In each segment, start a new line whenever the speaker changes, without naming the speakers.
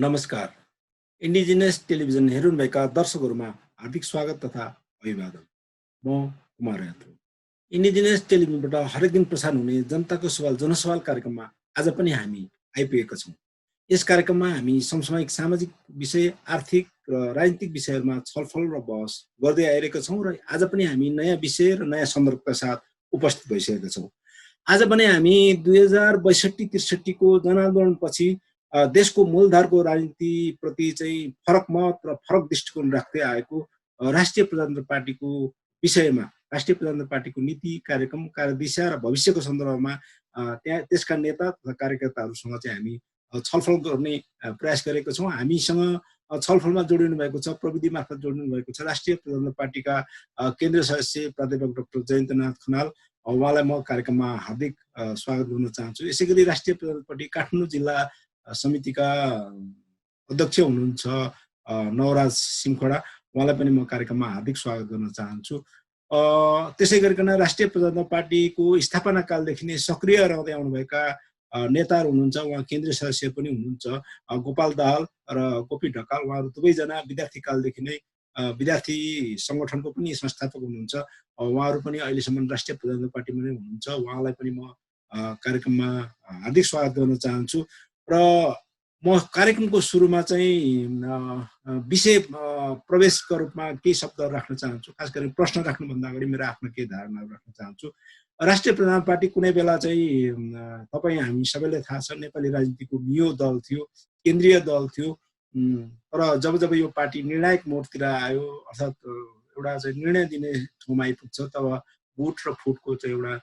नमस्कार। Indigenous television हेर्नुभएका दर्शकहरूमा हार्दिक स्वागत तथा अभिवादन। म कुमार यात्रु। इन्डिजिनियस टेलिभिजनबाट हरेक दिन प्रसारण हुने जनताको सवाल जनसवाल कार्यक्रममा आज पनि हामी आइपुगेका छौँ। यस कार्यक्रममा हामी समसामयिक सामाजिक विषय, आर्थिक र राजनीतिक विषयहरूमा छलफल र बहस गर्दै आइरहेका छौँ र आज पनि हामी नयाँ विषय र नयाँ सन्दर्भका साथ उपस्थित भइसकेका छौँ। आज पनि हामी 2062-63 को जनआन्दोलनपछि देशको मूलधारको राजनीतिप्रति चाहिँ फरक मत र फरक दृष्टिकोण राख्दै आएको राष्ट्रिय प्रजातन्त्र पार्टीको विषयमा, राष्ट्रिय प्रजातन्त्र पार्टीको नीति, कार्यक्रम, कार्यदिशा र भविष्यको सन्दर्भमा त्यहाँ त्यसका नेता तथा कार्यकर्ताहरूसँग चाहिँ हामी छलफल गर्ने प्रयास गरेका छौँ। हामीसँग छलफलमा जोडिनु भएको छ, प्रविधि मार्फत जोडिनु भएको छ राष्ट्रिय प्रजातन्त्र पार्टीका केन्द्रीय सदस्य प्राध्यापक डाक्टर जयन्तनाथ खनाल। उहाँलाई म कार्यक्रममा हार्दिक स्वागत गर्न चाहन्छु। यसै गरी राष्ट्रिय प्रजातन्त्र पार्टी काठमाडौँ जिल्ला समितिका अध्यक्ष हुनुहुन्छ नवराज सिमखडा, उहाँलाई पनि म कार्यक्रममा हार्दिक स्वागत गर्न चाहन्छु। त्यसै गरिकन राष्ट्रिय प्रजातन्त्र पार्टीको स्थापना कालदेखि नै सक्रिय रहँदै आउनुभएका नेताहरू हुनुहुन्छ, उहाँ केन्द्रीय सदस्य पनि हुनुहुन्छ गोपाल दाहाल र गोपी ढकाल। उहाँहरू दुवैजना विद्यार्थी कालदेखि नै विद्यार्थी सङ्गठनको पनि संस्थापक हुनुहुन्छ। उहाँहरू पनि अहिलेसम्म राष्ट्रिय प्रजातन्त्र पार्टीमा नै हुनुहुन्छ। उहाँलाई पनि म कार्यक्रममा हार्दिक स्वागत गर्न चाहन्छु। र म कार्यक्रमको सुरुमा चाहिँ विषय प्रवेशको रूपमा केही शब्दहरू राख्न चाहन्छु। खास गरी प्रश्न राख्नुभन्दा अगाडि मेरो आफ्नो केही धारणाहरू राख्न चाहन्छु। राष्ट्रिय प्रजातन्त्र पार्टी कुनै बेला चाहिँ हामी सबैलाई थाहा छ नेपाली राजनीतिको मियो दल थियो, केन्द्रीय दल थियो। तर जब जब यो पार्टी निर्णायक मोडतिर आयो, अर्थात् एउटा चाहिँ निर्णय दिने ठाउँमा आइपुग्छ, तब गुट र फुटको चाहिँ एउटा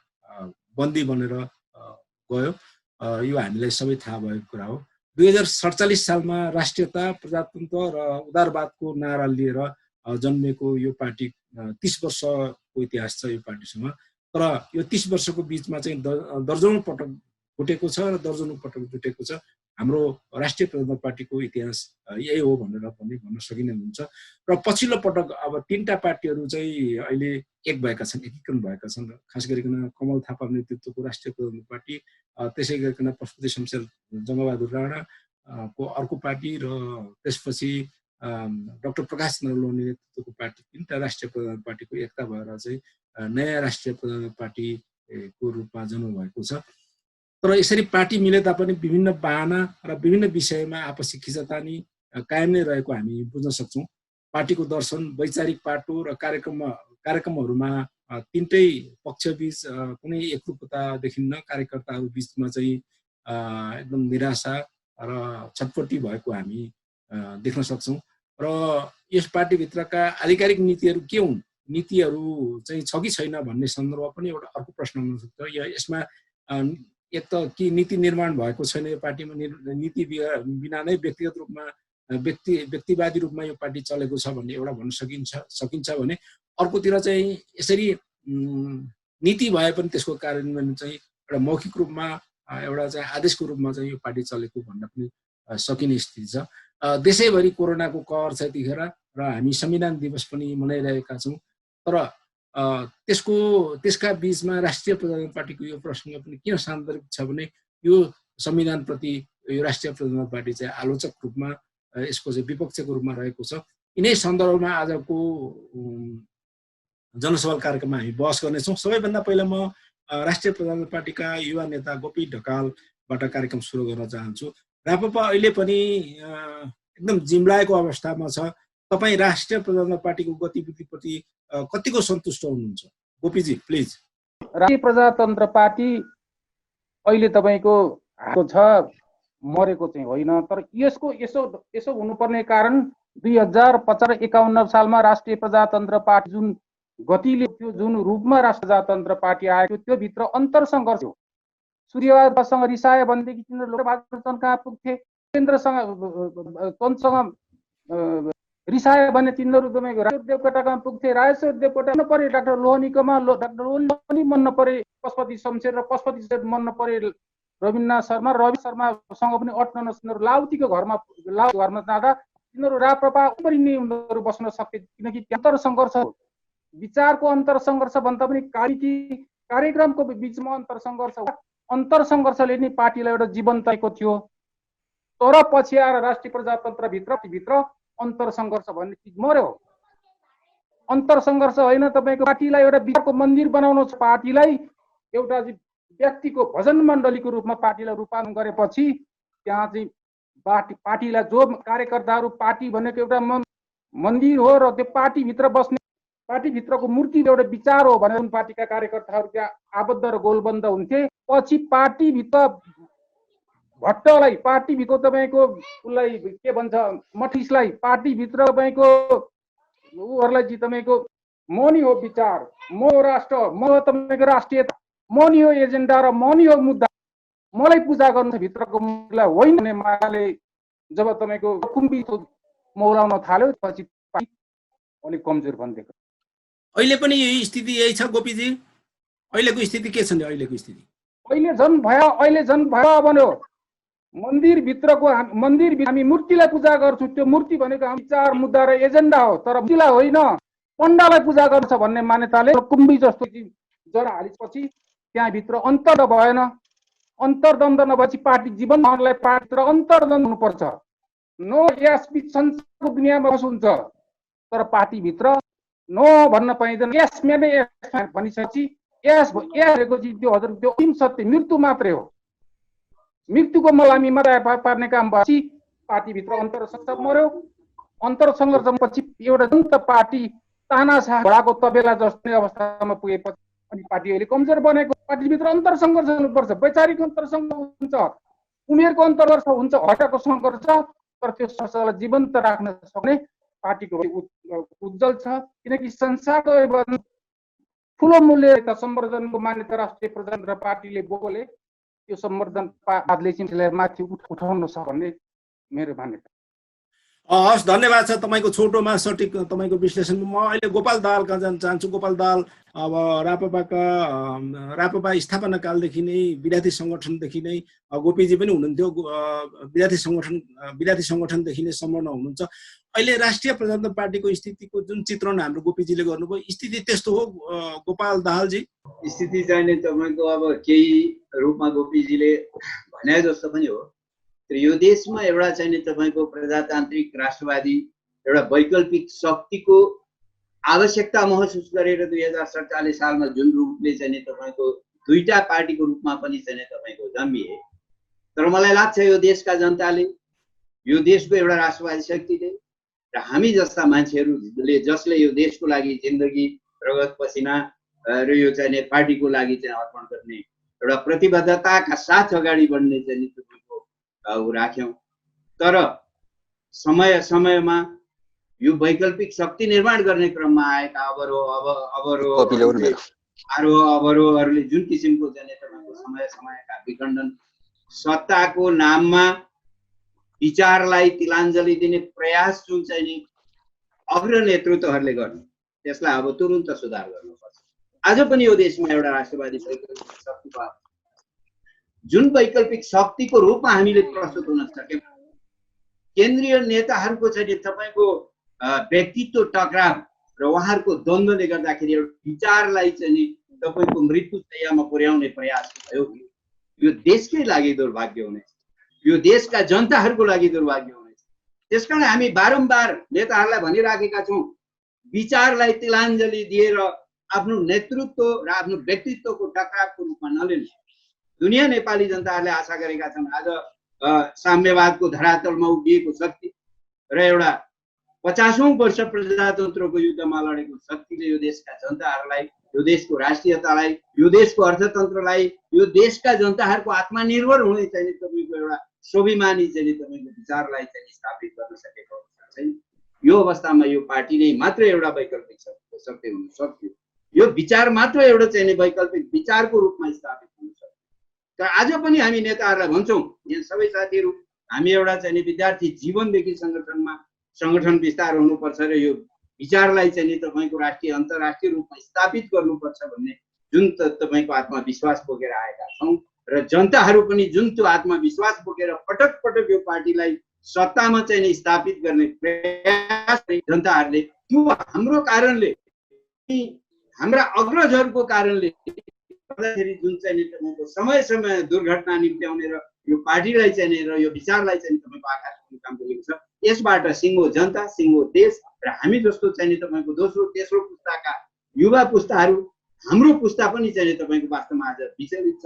बन्दी बनेर गयो। यो हामीलाई सबै थाहा भएको कुरा हो। 2047 सालमा राष्ट्रियता, प्रजातन्त्र र उदारवादको नारा लिएर जन्मेको यो पार्टी 30 वर्षको इतिहास छ यो पार्टीसँग। तर यो 30 वर्षको बिचमा चाहिँ दर्जनौं पटक फुटेको छ र दर्जनौं पटक जुटेको छ। हाम्रो राष्ट्रिय प्रजातन्त्र पार्टीको इतिहास यही हो भनेर पनि भन्न सकिने हुन्छ। र पछिल्लो पटक अब 3टा पार्टीहरू चाहिँ अहिले एक भएका छन्, एकीकरण भएका छन्। खास गरिकन कमल थापा नेतृत्वको राष्ट्रिय प्रजातन्त्र पार्टी, त्यसै गरिकन पशुपति शमशेर जङ्गबहादुर राणा को अर्को पार्टी, र त्यसपछि डाक्टर प्रकाश नरवणे नेतृत्वको पार्टी, 3टा राष्ट्रिय प्रजातन्त्र पार्टीको एकता भएर चाहिँ नयाँ राष्ट्रिय प्रजातन्त्र पार्टीको रूपमा जन्म भएको छ। तर यसरी पार्टी मिले तापनि विभिन्न बाहना र विभिन्न विषयमा आपसी खिचातानी कायम नै रहेको हामी बुझ्न सक्छौँ। पार्टीको दर्शन, वैचारिक पाटो र कार्यक्रमहरूमा 3टै पक्षबीच कुनै एकरूपता देखिन्न। कार्यकर्ताहरू बिचमा चाहिँ एकदम निराशा र छटपटी भएको हामी देख्न सक्छौँ। र यस पार्टीभित्रका आधिकारिक नीतिहरू के हुन्, नीतिहरू चाहिँ छ कि छैन भन्ने सन्दर्भ पनि एउटा अर्को प्रश्न हुन सक्छ। यसमा एक त के नीति निर्माण भएको छैन यो पार्टीमा, नीति बिना नै व्यक्तिगत रूपमा व्यक्तिवादी रूपमा यो पार्टी चलेको छ भन्ने एउटा भन्न सकिन्छ भने, अर्कोतिर चाहिँ यसरी नीति भए पनि त्यसको कार्यान्वयन चाहिँ एउटा मौखिक रूपमा, एउटा चाहिँ आदेशको रूपमा चाहिँ यो पार्टी चलेको भन्न पनि सकिने स्थिति छ। देशैभरि कोरोनाको कहर छ यतिखेर र हामी संविधान दिवस पनि मनाइरहेका छौँ। तर त्यसका बीचमा राष्ट्रिय प्रजातन्त्र पार्टीको यो प्रसङ्ग पनि किन सान्दर्भिक छ भने यो संविधानप्रति यो राष्ट्रिय प्रजातन्त्र पार्टी चाहिँ आलोचक रूपमा, यसको चाहिँ विपक्षको रूपमा रहेको छ। यिनै सन्दर्भमा आजको जनसवाल कार्यक्रममा हामी बहस गर्नेछौँ। सबैभन्दा पहिला म राष्ट्रिय प्रजातन्त्र पार्टीका युवा नेता गोपी ढकालबाट कार्यक्रम सुरु गर्न चाहन्छु। राप्रपा अहिले पनि एकदम जिम्लाएको अवस्थामा छ। तपाईँ राष्ट्रिय प्रजातन्त्र पार्टीको गतिविधिप्रति कतिको सन्तुष्ट हुनुहुन्छ? गोपीजी प्लिज।
राष्ट्रिय प्रजातन्त्र पार्टी अहिले तपाईँको आएको छ, मरेको चाहिँ होइन। तर यसो हुनुपर्ने कारण 2050-51 सालमा राष्ट्रिय प्रजातन्त्र पार्टी जुन गतिले थियो, जुन रूपमा राष्ट्रिय प्रजातन्त्र पार्टी आएको, त्यो भित्र अन्तरसङ्घर्ष थियो। सूर्यवादसँग रिसाए भनेदेखि तिनीहरू लोकभाषण कहाँ पुग्थे, केन्द्रसँग रिसाए भने तिनीहरू तपाईँको राजेश्वर देवकोटा कहाँ पुग्थे, राजेश्वर देवकोटा मन नपरे डाक्टर लोहनीकोमा, डाक्टर लोहनी मन नपरे पशुपति शमशेर, र पशुपति शमशेर मन नपरे रविन्द्रनाथ शर्मा, रवि शर्मासँग पनि अट्न नसक्ने लाउतीको घरमा जाँदा तिनीहरू राप्रपा पनि उनीहरू बस्न सक्थे, किनकि अन्तरसङ्घर्ष, विचारको अन्तरसङ्घर्ष भन्दा पनि कार्यक्रमको बिचमा अन्तरसङ्घर्षले नै पार्टीलाई एउटा जीवन्तको थियो। तर पछि आएर राष्ट्रिय प्रजातन्त्रभित्र अन्तर सङ्घर्ष भन्ने चिज मर्यो। अन्तर सङ्घर्ष होइन, तपाईँको पार्टीलाई एउटा विचारको मन्दिर बनाउनु छ, पार्टीलाई एउटा व्यक्तिको भजन मण्डलीको रूपमा पार्टीलाई रूपान्तरण गरेपछि त्यहाँ चाहिँ पार्टीलाई जो कार्यकर्ताहरू, पार्टी भनेको एउटा मन्दिर हो र त्यो पार्टीभित्र बस्ने, पार्टीभित्रको मूर्ति एउटा विचार हो भनेर उन पार्टीका कार्यकर्ताहरू त्यहाँ आबद्ध र गोलबन्द हुन्थे। पछि पार्टीभित्र भट्टलाई, पार्टीभित्र तपाईँको उसलाई के भन्छ मठिसलाई, पार्टीभित्र तपाईँको उहरूलाई चाहिँ तपाईँको म नि हो विचार, म हो राष्ट्र, म हो तपाईँको राष्ट्रियता, म नि हो एजेन्डा र म नि हो मुद्दा, मलाई पूजा गर्नु भित्रको मुद्दा होइन भन्ने मायाले जब तपाईँको कुम्बी मौलाउन थाल्यो पछि पार्टी अलिक कमजोर बन्देको।
अहिले पनि यही स्थिति यही छ गोपीजी? अहिलेको स्थिति के छ नि? अहिलेको स्थिति
अहिले झन् भयो भन्यो। मन्दिरभित्रको मन्दिर हामी मूर्तिलाई पूजा गर्छौँ, त्यो मूर्ति भनेको हामी विचार, मुद्दा र एजेन्डा हो, तर मूर्तिलाई होइन पण्डालाई पूजा गर्छ भन्ने मान्यताले कुम्बी जस्तो जरा हालेपछि त्यहाँभित्र अन्तर भएन। अन्तर्द्वन्द नभएपछि पार्टी जीवन धारणलाई पार्टीभित्र अन्तर्द्वन्द हुनुपर्छ। नो यस बिच संसारको दुनियाँमा बस हुन्छ, तर पार्टीभित्र नो भन्न पाइँदैन। यस मेरे यस भनिसकेपछि यस भनेको चाहिँ त्यो हजुर त्यो अन्तिम सत्य मृत्यु मात्रै हो। मृत्युको मलामीमा पार्ने काम भएपछि पार्टीभित्र अन्तर सङ्घर्ष मर्यो। अन्तर सङ्घर्षपछि एउटा जुन त पार्टी तानाशाह घोडाको तबेला जस्तो अवस्थामा पुगेपछि अनि पार्टी अहिले कमजोर बनेको। पार्टीभित्र अन्तर सङ्घर्ष हुनुपर्छ, वैचारिक अन्तर सङ्घर्ष हुन्छ, उमेरको अन्तर हुन्छ, हटाको सङ्घर्ष छ, तर त्यो सङ्घर्षलाई जीवन्त राख्न सक्ने पार्टीको उज्जवल छ। किनकि संसारको ठुलो मूल्य त सम्वर्धनको मान्यता राष्ट्रिय प्रजातन्त्र पार्टीले बोले त्यो सम्वर्धनवादले चाहिँ माथि उठाउन सक्छ भन्ने मेरो मान्यता।
हस्, धन्यवाद छ तपाईँको छोटोमा सटिक तपाईँको विश्लेषण। म अहिले गोपाल दाहाल कहाँ जान चाहन्छु। गोपाल दाहाल अब राप्रपा स्थापना कालदेखि नै विद्यार्थी सङ्गठनदेखि नै गोपीजी पनि हुनुहुन्थ्यो, विद्यार्थी सङ्गठनदेखि नै संलग्न हुनुहुन्छ। अहिले राष्ट्रिय प्रजातन्त्र पार्टीको स्थितिको जुन चित्रण हाम्रो गोपीजीले गर्नुभयो, स्थिति त्यस्तो हो गोपाल दाहालजी?
स्थिति चाहिँ नि तपाईँको अब केही रूपमा गोपीजीले भने जस्तो पनि हो। यो देशमा एउटा चाहिँ नि तपाईँको प्रजातान्त्रिक राष्ट्रवादी एउटा वैकल्पिक शक्तिको आवश्यकता महसुस गरेर 2047 सालमा जुन रूपले चाहिँ नि तपाईँको दुईटा पार्टीको रूपमा पनि चाहिँ तपाईँको जन्मिए। तर मलाई लाग्छ यो देशका जनताले, यो देशको एउटा राष्ट्रवादी शक्तिले र हामी जस्ता मान्छेहरूले जसले यो देशको लागि जिन्दगी, रगत, पसिना र यो चाहिँ पार्टीको लागि चाहिँ अर्पण गर्ने एउटा प्रतिबद्धताका साथ अगाडि बढ्ने चाहिँ राख्यौँ। तर समय समयमा यो वैकल्पिक शक्ति निर्माण गर्ने क्रममा आएका अवरोहहरूले जुन किसिमको तपाईँको समयका विखण्डन, सत्ताको नाममा विचारलाई तिलाञ्जली दिने प्रयास जुन चाहिँ नि अग्र नेतृत्वहरूले गर्ने, त्यसलाई अब तुरुन्त सुधार गर्नुपर्छ। आज पनि यो देशमा एउटा राष्ट्रवादी वैकल्पिक शक्तिको जुन वैकल्पिक शक्तिको रूपमा हामीले प्रस्तुत हुन सक्यौँ। केन्द्रीय नेताहरूको चाहिँ तपाईँको व्यक्तित्व टकराव र उहाँहरूको द्वन्द्वले गर्दाखेरि एउटा विचारलाई चाहिँ नि तपाईँको मृत्युशय्यामा पुर्याउने प्रयास भयो। यो देशकै लागि दुर्भाग्य हुनेछ, यो देशका जनताहरूको लागि दुर्भाग्य हुनेछ। त्यसकारण हामी बारम्बार नेताहरूलाई भनिराखेका छौँ, विचारलाई तिलाञ्जली दिएर आफ्नो नेतृत्व र आफ्नो व्यक्तित्वको टकरावको रूपमा नलिनु। दुनियाँ नेपाली जनताहरूले आशा गरेका छन् आज साम्यवादको धरातलमा उभिएको शक्ति र एउटा 50औं वर्ष प्रजातन्त्रको युद्धमा लडेको शक्तिले यो देशका जनताहरूलाई, यो देशको राष्ट्रियतालाई, यो देशको अर्थतन्त्रलाई, यो देशका जनताहरूको आत्मनिर्भर हुने चाहिँ तपाईँको एउटा स्वाभिमानी चाहिँ तपाईँको विचारलाई चाहिँ स्थापित गर्न सकेको अवस्था छैन। यो अवस्थामा यो पार्टी नै मात्र एउटा वैकल्पिक शक्ति हुन सक्थ्यो। यो विचार मात्र एउटा चाहिँ वैकल्पिक विचारको रूपमा स्थापित हुन सक्थ्यो। तर आज पनि हामी नेताहरूलाई भन्छौँ, यहाँ सबै साथीहरू, हामी एउटा चाहिँ विद्यार्थी जीवनदेखि सङ्गठन विस्तार हुनुपर्छ र यो विचारलाई चाहिँ तपाईँको राष्ट्रिय अन्तर्राष्ट्रिय रूपमा स्थापित गर्नुपर्छ भन्ने जुन तपाईँको आत्मविश्वास बोकेर आएका छौँ र जनताहरू पनि जुन त्यो आत्मविश्वास बोकेर पटक पटक यो पार्टीलाई सत्तामा चाहिँ स्थापित गर्ने प्रयास जनताहरूले, त्यो हाम्रो कारणले, हाम्रा अग्रजहरूको कारणले जुन चाहिँ समय समय दुर्घटना निम्त्याउने र यो पार्टीलाई चाहिँ नि र यो विचारलाई चाहिँ तपाईँको आघात गर्ने काम गरिएको छ। यसबाट सिङ्गो जनता, सिङ्गो देश र हामी जस्तो चाहिँ नि तपाईँको दोस्रो तेस्रो पुस्ताका युवा पुस्ताहरू, हाम्रो पुस्ता पनि चाहिँ तपाईँको वास्तवमा आज विचलित छ।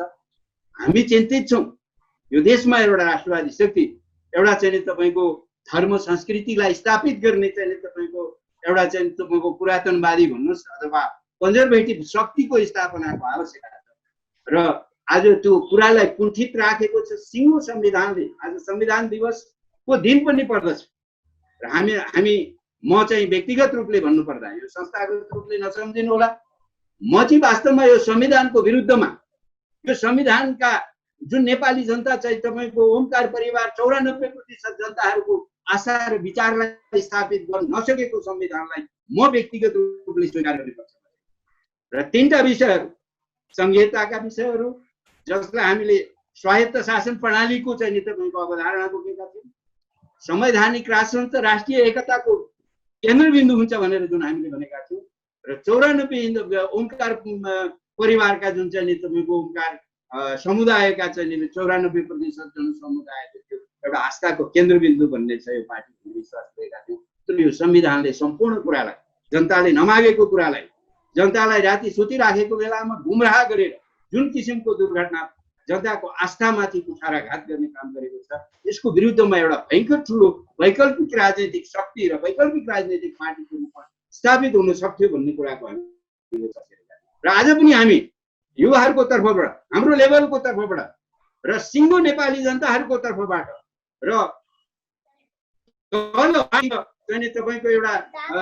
हामी चिन्तित छौँ। यो देशमा एउटा राष्ट्रवादी शक्ति, एउटा चाहिँ नि तपाईँको धर्म संस्कृतिलाई स्थापित गर्ने चाहिँ नि तपाईँको एउटा चाहिँ तपाईँको पुरातनवादी भन्नुहोस् अथवा कन्जर्भेटिभ शक्तिको स्थापनाको आवश्यकता छ र आज त्यो कुरालाई कुण्ठित राखेको छ सिङ्गो संविधानले। आज संविधान दिवसको दिन पनि पर्दछ र हामी म चाहिँ व्यक्तिगत रूपले भन्नुपर्दा, यो संस्थागत रूपले नसम्झिनु होला, म चाहिँ वास्तवमा यो संविधानको विरुद्धमा, यो संविधानका जुन नेपाली जनता चाहिँ तपाईँको ओमकार परिवार 94% जनताहरूको आशा र विचारलाई स्थापित गर्न नसकेको संविधानलाई म व्यक्तिगत रूपले स्वीकार गर्नुपर्छ। र तीनटा विषयहरू, संहिताका विषयहरू जसलाई हामीले स्वायत्त शासन प्रणालीको चाहिँ नि तपाईँको अवधारणा बोकेका थियौँ, संवैधानिक राजतन्त्र राष्ट्रिय एकताको केन्द्रबिन्दु हुन्छ भनेर जुन हामीले भनेका थियौँ, र 94 ओमकार परिवारका जुन चाहिँ नि तपाईँको ओमकार समुदायका चाहिँ नि 94% जनसमुदायको त्यो एउटा आस्थाको केन्द्रबिन्दु भन्ने छ यो पार्टीले विश्वास गरेका थियौँ। तर यो संविधानले सम्पूर्ण कुरालाई, जनताले नमागेको कुरालाई, जनतालाई राति सुतिराखेको बेलामा गुमराह गरेर जुन किसिमको दुर्घटना, जनताको आस्थामाथि कुठाराघात गर्ने काम गरेको छ, यसको विरुद्धमा एउटा भयङ्कर ठुलो वैकल्पिक राजनैतिक शक्ति र वैकल्पिक राजनैतिक पार्टीको रूपमा स्थापित हुन सक्थ्यो भन्ने कुराको हामी र आज पनि हामी युवाहरूको तर्फबाट, हाम्रो लेभलको तर्फबाट र सिङ्गो नेपाली जनताहरूको तर्फबाट र तपाईँको एउटा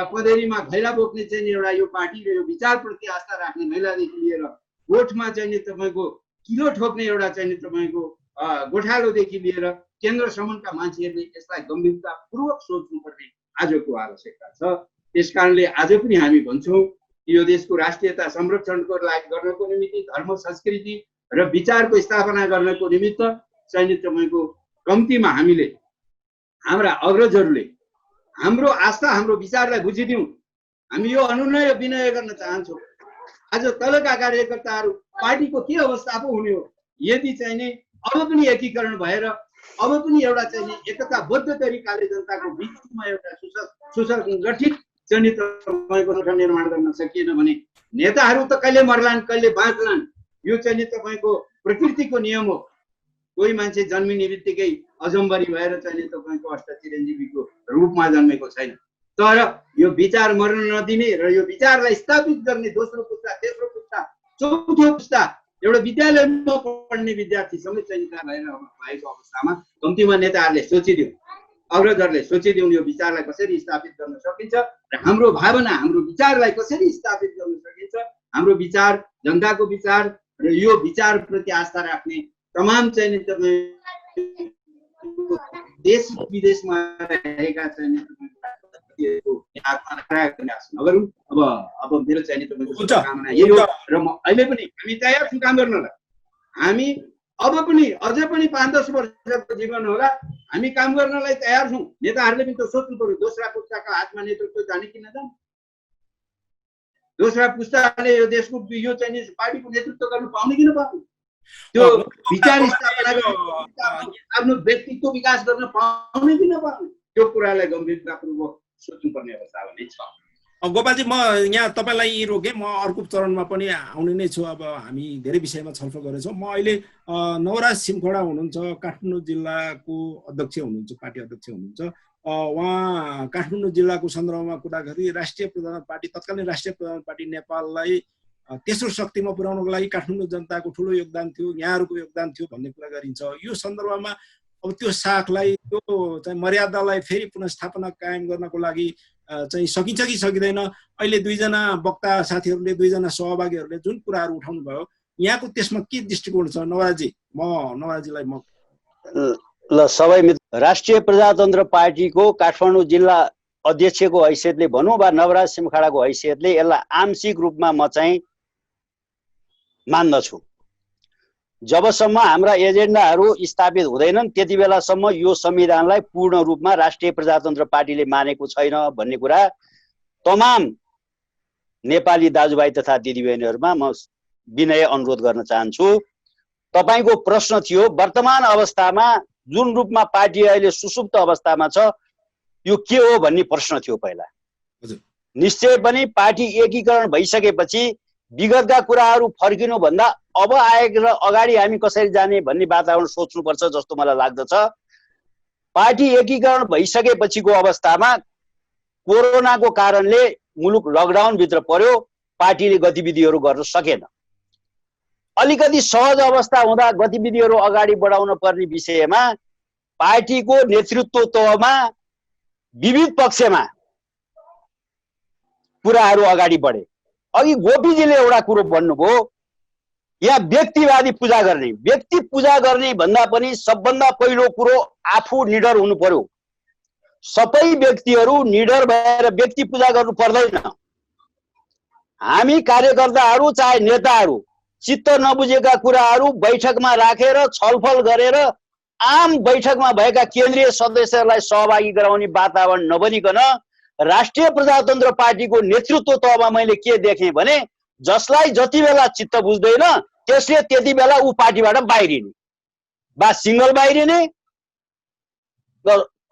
पदेरीमा घैला बोक्ने चाहिँ एउटा यो पार्टी र यो विचारप्रति आस्था राख्ने महिलादेखि लिएर गोठमा चाहिँ तपाईँको किलो ठोक्ने एउटा चाहिँ तपाईँको गोठालोदेखि लिएर केन्द्रसम्मका मान्छेहरूले यसलाई गम्भीरतापूर्वक सोच्नुपर्ने आजको आवश्यकता छ। त्यस कारणले आज पनि हामी भन्छौँ यो देशको राष्ट्रियता संरक्षणको लागि गर्नको निमित्त, धर्म संस्कृति र विचारको स्थापना गर्नको निमित्त चाहिँ तपाईँको कम्तीमा हामीले हाम्रा अग्रजहरूले हाम्रो आस्था, हाम्रो विचारलाई बुझिदिउँ। हामी यो अनुनय विनय गर्न चाहन्छौँ। आज तलका कार्यकर्ताहरू पार्टीको के अवस्था पो हुने हो यदि चाहिँ नि अब पनि एकीकरण भएर अब पनि एउटा चाहिँ नि एकताबद्ध तरिकाले जनताको बिचमा एउटा सुसङ्गठित चाहिँ तपाईँको संगठन निर्माण गर्न सकिएन भने नेताहरू त कहिले मर्लान् कहिले बाँच्लान्, यो चाहिँ नि तपाईँको प्रकृतिको नियम हो। कोही मान्छे जन्मिने बित्तिकै अजम्बरी भएर चाहिँ तपाईँको अष्टचिरञ्जीवीको रूपमा जन्मेको छैन। तर यो विचार मर्न नदिने र यो विचारलाई स्थापित गर्ने दोस्रो पुस्ता, तेस्रो पुस्ता, चौथो पुस्ता एउटा विद्यालयमा पढ्ने विद्यार्थी समेत चाहिँ भएको अवस्थामा कम्तीमा नेताहरूले सोचिदिउँ, अग्रजहरूले सोचिदिउँ यो विचारलाई कसरी स्थापित गर्न सकिन्छ र हाम्रो भावना, हाम्रो विचारलाई कसरी स्थापित गर्न सकिन्छ। हाम्रो विचार, जनताको विचार र यो विचारप्रति आस्था राख्ने तमाम चाहिँ देश विदेशमा रहेका चाहिँ नगरौँ। अब मेरो चाहिँ कामना यही हो र म अहिले पनि हामी तयार छौँ काम गर्नलाई। हामी अब पनि अझै पनि 5-10 वर्षको जीवन होला, हामी काम गर्नलाई तयार छौँ। नेताहरूले पनि त सोच्नु पर्यो दोस्रा पुस्ताको हातमा नेतृत्व जाने कि नजाने। दोस्रा पुस्ताले यो देशको यो चाहिँ पार्टीको नेतृत्व गर्नु पाउने कि नपाउने, त्यो विचार स्थापना आफ्नो व्यक्तित्व विकास गर्न पाउने कि नपाउने, त्यो कुरालाई गम्भीरतापूर्वक सोच्नुपर्ने अवस्था भने छ।
गोपालजी, म यहाँ तपाईँलाई रोकेँ, म अर्को चरणमा पनि आउने नै छु। अब हामी धेरै विषयमा छलफल गरेछौँ। म अहिले नवराज सिमखोडा हुनुहुन्छ, काठमाडौँ जिल्लाको अध्यक्ष हुनुहुन्छ, पार्टी अध्यक्ष हुनुहुन्छ। उहाँ काठमाडौँ जिल्लाको सन्दर्भमा कुरा गरी राष्ट्रिय प्रधान पार्टी, तत्कालीन राष्ट्रिय प्रधान पार्टी नेपाललाई तेस्रो शक्तिमा पुर्याउनको लागि काठमाडौँ जनताको ठुलो योगदान थियो, यहाँहरूको योगदान थियो भन्ने कुरा गरिन्छ। यो सन्दर्भमा अब त्यो साखलाई, त्यो चाहिँ मर्यादालाई फेरि पुनर्स्थापना कायम गर्नको लागि चाहिँ सकिन्छ कि सकिँदैन? अहिले दुईजना वक्ता साथीहरूले, दुईजना सहभागीहरूले जुन कुराहरू उठाउनु भयो, यहाँको त्यसमा के दृष्टिकोण छ? नवराजी, नवराजीलाई म
ल सबै मित्र, राष्ट्रिय प्रजातन्त्र पार्टीको काठमाडौँ जिल्ला अध्यक्षको हैसियतले भनौँ वा नवराज सिमखोडाको हैसियतले यसलाई आंशिक रूपमा म चाहिँ मान्दछु। जबसम्म हाम्रा एजेन्डाहरू स्थापित हुँदैनन् त्यति बेलासम्म यो संविधानलाई पूर्ण रूपमा राष्ट्रिय प्रजातन्त्र पार्टीले मानेको छैन भन्ने कुरा तमाम नेपाली दाजुभाइ तथा दिदीबहिनीहरूमा म विनय अनुरोध गर्न चाहन्छु। तपाईको प्रश्न थियो वर्तमान अवस्थामा जुन रूपमा पार्टी अहिले सुसुप्त अवस्थामा छ यो के हो भन्ने प्रश्न थियो पहिला। निश्चय पनि पार्टी एकीकरण भइसकेपछि विगतका कुराहरू फर्किनु भन्दा अब आएर अगाडि हामी कसरी जाने भन्ने वातावरण सोच्नुपर्छ जस्तो मलाई लाग्दछ। पार्टी एकीकरण भइसकेपछिको अवस्थामा कोरोनाको कारणले मुलुक लकडाउन भित्र पर्यो, पार्टीले गतिविधिहरू गर्न सकेन। अलिकति सहज अवस्था हुँदा गतिविधिहरू अगाडि बढाउन पर्ने विषयमा पार्टीको नेतृत्व तहमा विविध पक्षमा कुराहरू अगाडि बढे। अघि गोपीजीले एउटा कुरो भन्नुभयो, यहाँ व्यक्तिवादी पूजा गर्ने, व्यक्ति पूजा गर्ने भन्दा पनि सबभन्दा पहिलो कुरो आफू निडर हुनु पर्यो। सबै व्यक्तिहरू निडर भएर व्यक्ति पूजा गर्नु पर्दैन। हामी कार्यकर्ताहरू चाहे नेताहरू चित्त नबुझेका कुराहरू बैठकमा राखेर छलफल गरेर आम बैठकमा भएका केन्द्रीय सदस्यहरूलाई सहभागी गराउने वातावरण नबनिकन राष्ट्रिय प्रजातन्त्र पार्टीको नेतृत्व तहमा मैले के देखेँ भने जसलाई जति बेला चित्त बुझ्दैन त्यसले त्यति बेला ऊ पार्टीबाट बाहिरिने, बा सिङ्गल बाहिरिने,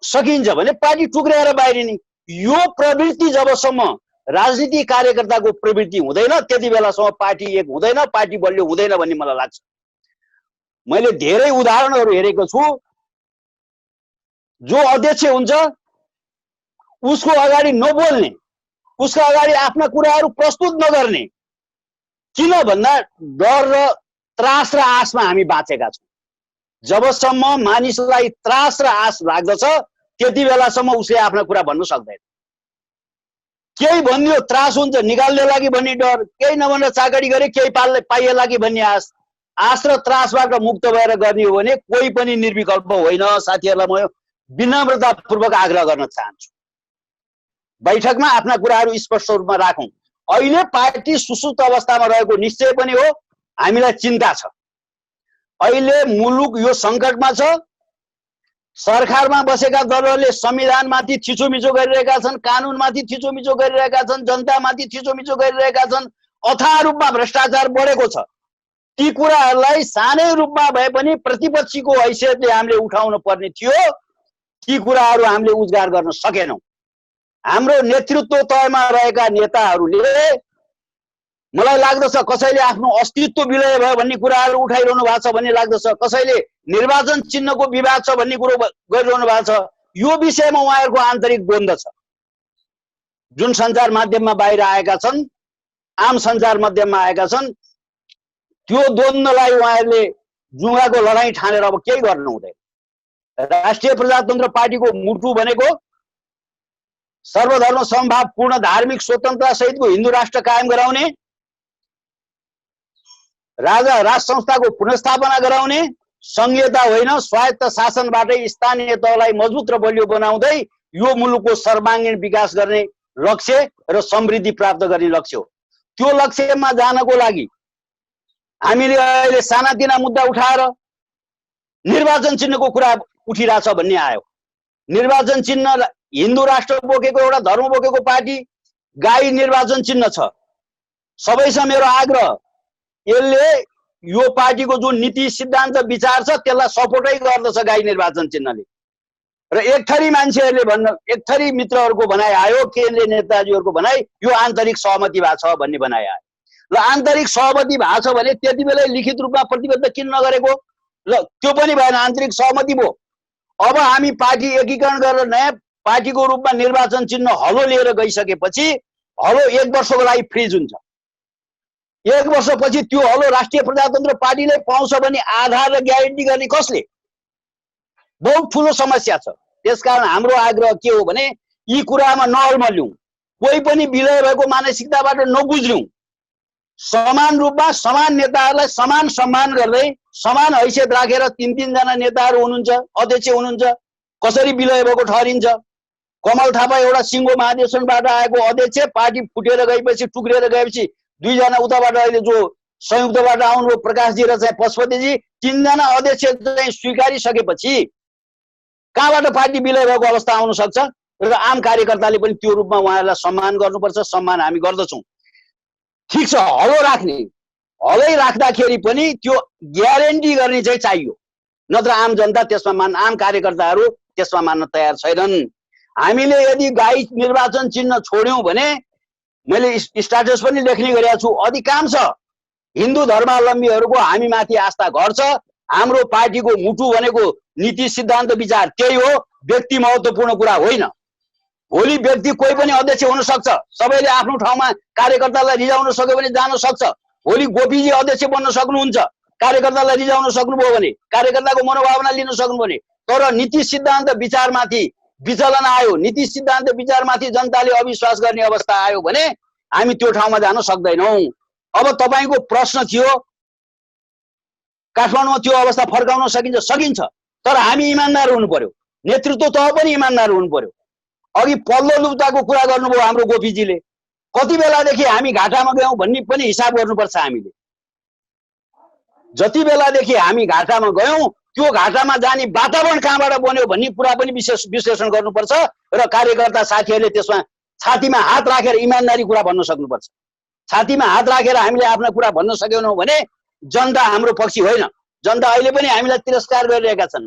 सकिन्छ भने पार्टी टुक्राएर बाहिरिने। यो प्रवृत्ति जबसम्म राजनीतिक कार्यकर्ताको प्रवृत्ति हुँदैन त्यति बेलासम्म पार्टी एक हुँदैन, पार्टी बलियो हुँदैन भन्ने मलाई लाग्छ। मैले धेरै उदाहरणहरू हेरेको छु। जो अध्यक्ष हुन्छ उसको अगाडि नबोल्ने, उसको अगाडि आफ्ना कुराहरू प्रस्तुत नगर्ने, किन भन्दा डर र त्रास र आशमा हामी बाँचेका छौँ। जबसम्म मानिसलाई त्रास र आश लाग्दछ त्यति बेलासम्म उसले आफ्ना कुरा भन्न सक्दैन। केही भनियो त्रास हुन्छ निकाल्ने लागि भन्ने डर, केही नभनेर चाकडी गरे केही पाइएला कि भन्ने आश र त्रासबाट मुक्त भएर गर्ने हो भने कोही पनि निर्विकल्प होइन। साथीहरूलाई म विनम्रतापूर्वक आग्रह गर्न चाहन्छु, बैठकमा आफ्ना कुराहरू स्पष्ट रूपमा राखौँ। अहिले पार्टी सुसुप्त अवस्थामा रहेको निश्चय पनि हो, हामीलाई चिन्ता छ। अहिले मुलुक यो सङ्कटमा छ। सरकारमा बसेका दलहरूले संविधानमाथि थिचोमिचो गरिरहेका छन्, कानुनमाथि थिचोमिचो गरिरहेका छन्, जनतामाथि थिचोमिचो गरिरहेका छन्, अथाह रूपमा भ्रष्टाचार बढेको छ। ती कुराहरूलाई सानै रूपमा भए पनि प्रतिपक्षीको हैसियतले हामीले उठाउन पर्ने थियो। ती कुराहरू हामीले उजागर गर्न सकेनौँ। हाम्रो नेतृत्व तहमा रहेका नेताहरूले मलाई लाग्दछ कसैले आफ्नो अस्तित्व विलय भयो भन्ने कुराहरू उठाइरहनु भएको छ भन्ने लाग्दछ, कसैले निर्वाचन चिन्हको विवाद छ भन्ने कुरो गरिरहनु भएको छ। यो विषयमा उहाँहरूको आन्तरिक द्वन्द्व छ। जुन सञ्चार माध्यममा बाहिर आएका छन्, आम सञ्चार माध्यममा आएका छन्, त्यो द्वन्द्वलाई उहाँहरूले जुङ्गाको लडाईँ ठानेर अब केही गर्नु हुँदैन। राष्ट्रिय प्रजातन्त्र पार्टीको मुटु भनेको सर्वधर्म समभावपूर्ण धार्मिक स्वतन्त्रता सहितको हिन्दू राष्ट्र कायम गराउने, राजा राज संस्थाको पुनर्स्थापना गराउने, संघीयता होइन स्वायत्त शासनबाटै स्थानीय तहलाई मजबुत र बलियो बनाउँदै यो मुलुकको सर्वाङ्गीण विकास गर्ने लक्ष्य र समृद्धि प्राप्त गर्ने लक्ष्य हो। त्यो लक्ष्यमा जानको लागि हामीले अहिले सानातिना मुद्दा उठाएर निर्वाचन चिन्हको कुरा उठिरहेछ भन्ने आयो। निर्वाचन चिन्ह हिन्दू राष्ट्र बोकेको एउटा धर्म बोकेको पार्टी, गाई निर्वाचन चिन्ह छ। सबैसँग मेरो आग्रह, यसले यो पार्टीको जुन नीति सिद्धान्त विचार छ त्यसलाई सपोर्टै गर्दछ गाई निर्वाचन चिन्हले। र एक थरी मान्छेहरूले भन्न, एक थरी मित्रहरूको भनाइ आयो, केन्द्रीय नेताजीहरूको भनाइ यो आन्तरिक सहमति भएको छ भन्ने भनाइ आयो। ल आन्तरिक सहमति भएको छ भने त्यति बेला लिखित रूपमा प्रतिबद्ध किन नगरेको? ल त्यो पनि भएन, आन्तरिक सहमति भयो। अब हामी पार्टी एकीकरण गरेर नयाँ पार्टीको रूपमा निर्वाचन चिन्ह हलो लिएर गइसकेपछि हलो 1 वर्षको लागि फ्रिज हुन्छ। 1 वर्षपछि त्यो हलो राष्ट्रिय प्रजातन्त्र पार्टीले पाउँछ भने आधार र ग्यारेन्टी गर्ने कसले? बहुत ठुलो समस्या छ। त्यसकारण हाम्रो आग्रह के हो भने यी कुरामा नअल्मल्यौँ, कोही पनि विलय भएको मानसिकताबाट नगुज्रौँ। समान रूपमा समान नेताहरूलाई समान सम्मान गर्दै समान हैसियत राखेर 3-3 जना नेताहरू हुनुहुन्छ, अध्यक्ष हुनुहुन्छ, कसरी विलय भएको ठहरिन्छ? कमल थापा एउटा सिङ्गो महाधिवेशनबाट आएको अध्यक्ष, पार्टी फुटेर गएपछि टुक्रिएर गएपछि 2 जना उताबाट अहिले जो संयुक्तबाट आउनुभयो प्रकाशजी र चाहिँ पशुपतिजी, 3 जना अध्यक्ष चाहिँ स्वीकारिसकेपछि कहाँबाट पार्टी विलय भएको अवस्था आउन सक्छ? र आम कार्यकर्ताले पनि त्यो रूपमा उहाँहरूलाई सम्मान गर्नुपर्छ। सम्मान हामी गर्दछौँ। ठिक छ, हलो राख्ने हलै राख्दाखेरि पनि त्यो ग्यारेन्टी गर्ने चाहिँ चाहियो, नत्र आम जनता त्यसमा आम कार्यकर्ताहरू त्यसमा मान्न तयार छैनन्। हामीले यदि गाई निर्वाचन चिन्ह छोड्यौं भने मैले स्ट्याटस पनि लेख्ने गरेको छु, अधिकांश हिन्दू धर्मावलम्बीहरूको हामी माथि आस्था घट्छ। हाम्रो पार्टीको मुटु भनेको नीति सिद्धान्त विचार त्यही हो, व्यक्ति महत्त्वपूर्ण कुरा होइन। भोलि व्यक्ति कोही पनि अध्यक्ष हुन सक्छ, सबैले आफ्नो ठाउँमा कार्यकर्तालाई रिजाउन सक्यो भने जान सक्छ। भोलि गोपीजी अध्यक्ष बन्न सक्नुहुन्छ, कार्यकर्तालाई रिजाउन सक्नुभयो भने, कार्यकर्ताको मनोभावना लिन सक्नु भने। तर नीति सिद्धान्त विचारमाथि विचलन आयो, नीति सिद्धान्त विचारमाथि जनताले अविश्वास गर्ने अवस्था आयो भने हामी त्यो ठाउँमा जान सक्दैनौँ। अब तपाईँको प्रश्न थियो काठमाडौँमा त्यो अवस्था फर्काउन सकिन्छ, सकिन्छ, तर हामी इमानदार हुनु पर्यो, नेतृत्व तह पनि इमानदार हुनु पर्यो। अघि पल्लो लुप्ताको कुरा गर्नुभयो हाम्रो गोपीजीले, कति बेलादेखि हामी घाटामा गयौँ भन्ने पनि हिसाब गर्नुपर्छ हामीले। जति बेलादेखि हामी घाटामा गयौँ त्यो घाटामा जाने वातावरण कहाँबाट बन्यो भन्ने कुरा पनि विश्लेषण गर्नुपर्छ र कार्यकर्ता साथीहरूले त्यसमा छातीमा हात राखेर इमानदारी कुरा भन्न सक्नुपर्छ। छातीमा हात राखेर हामीले आफ्ना कुरा भन्न सकेनौँ भने जनता हाम्रो पक्षी होइन। जनता अहिले पनि हामीलाई तिरस्कार गरिरहेका छन्,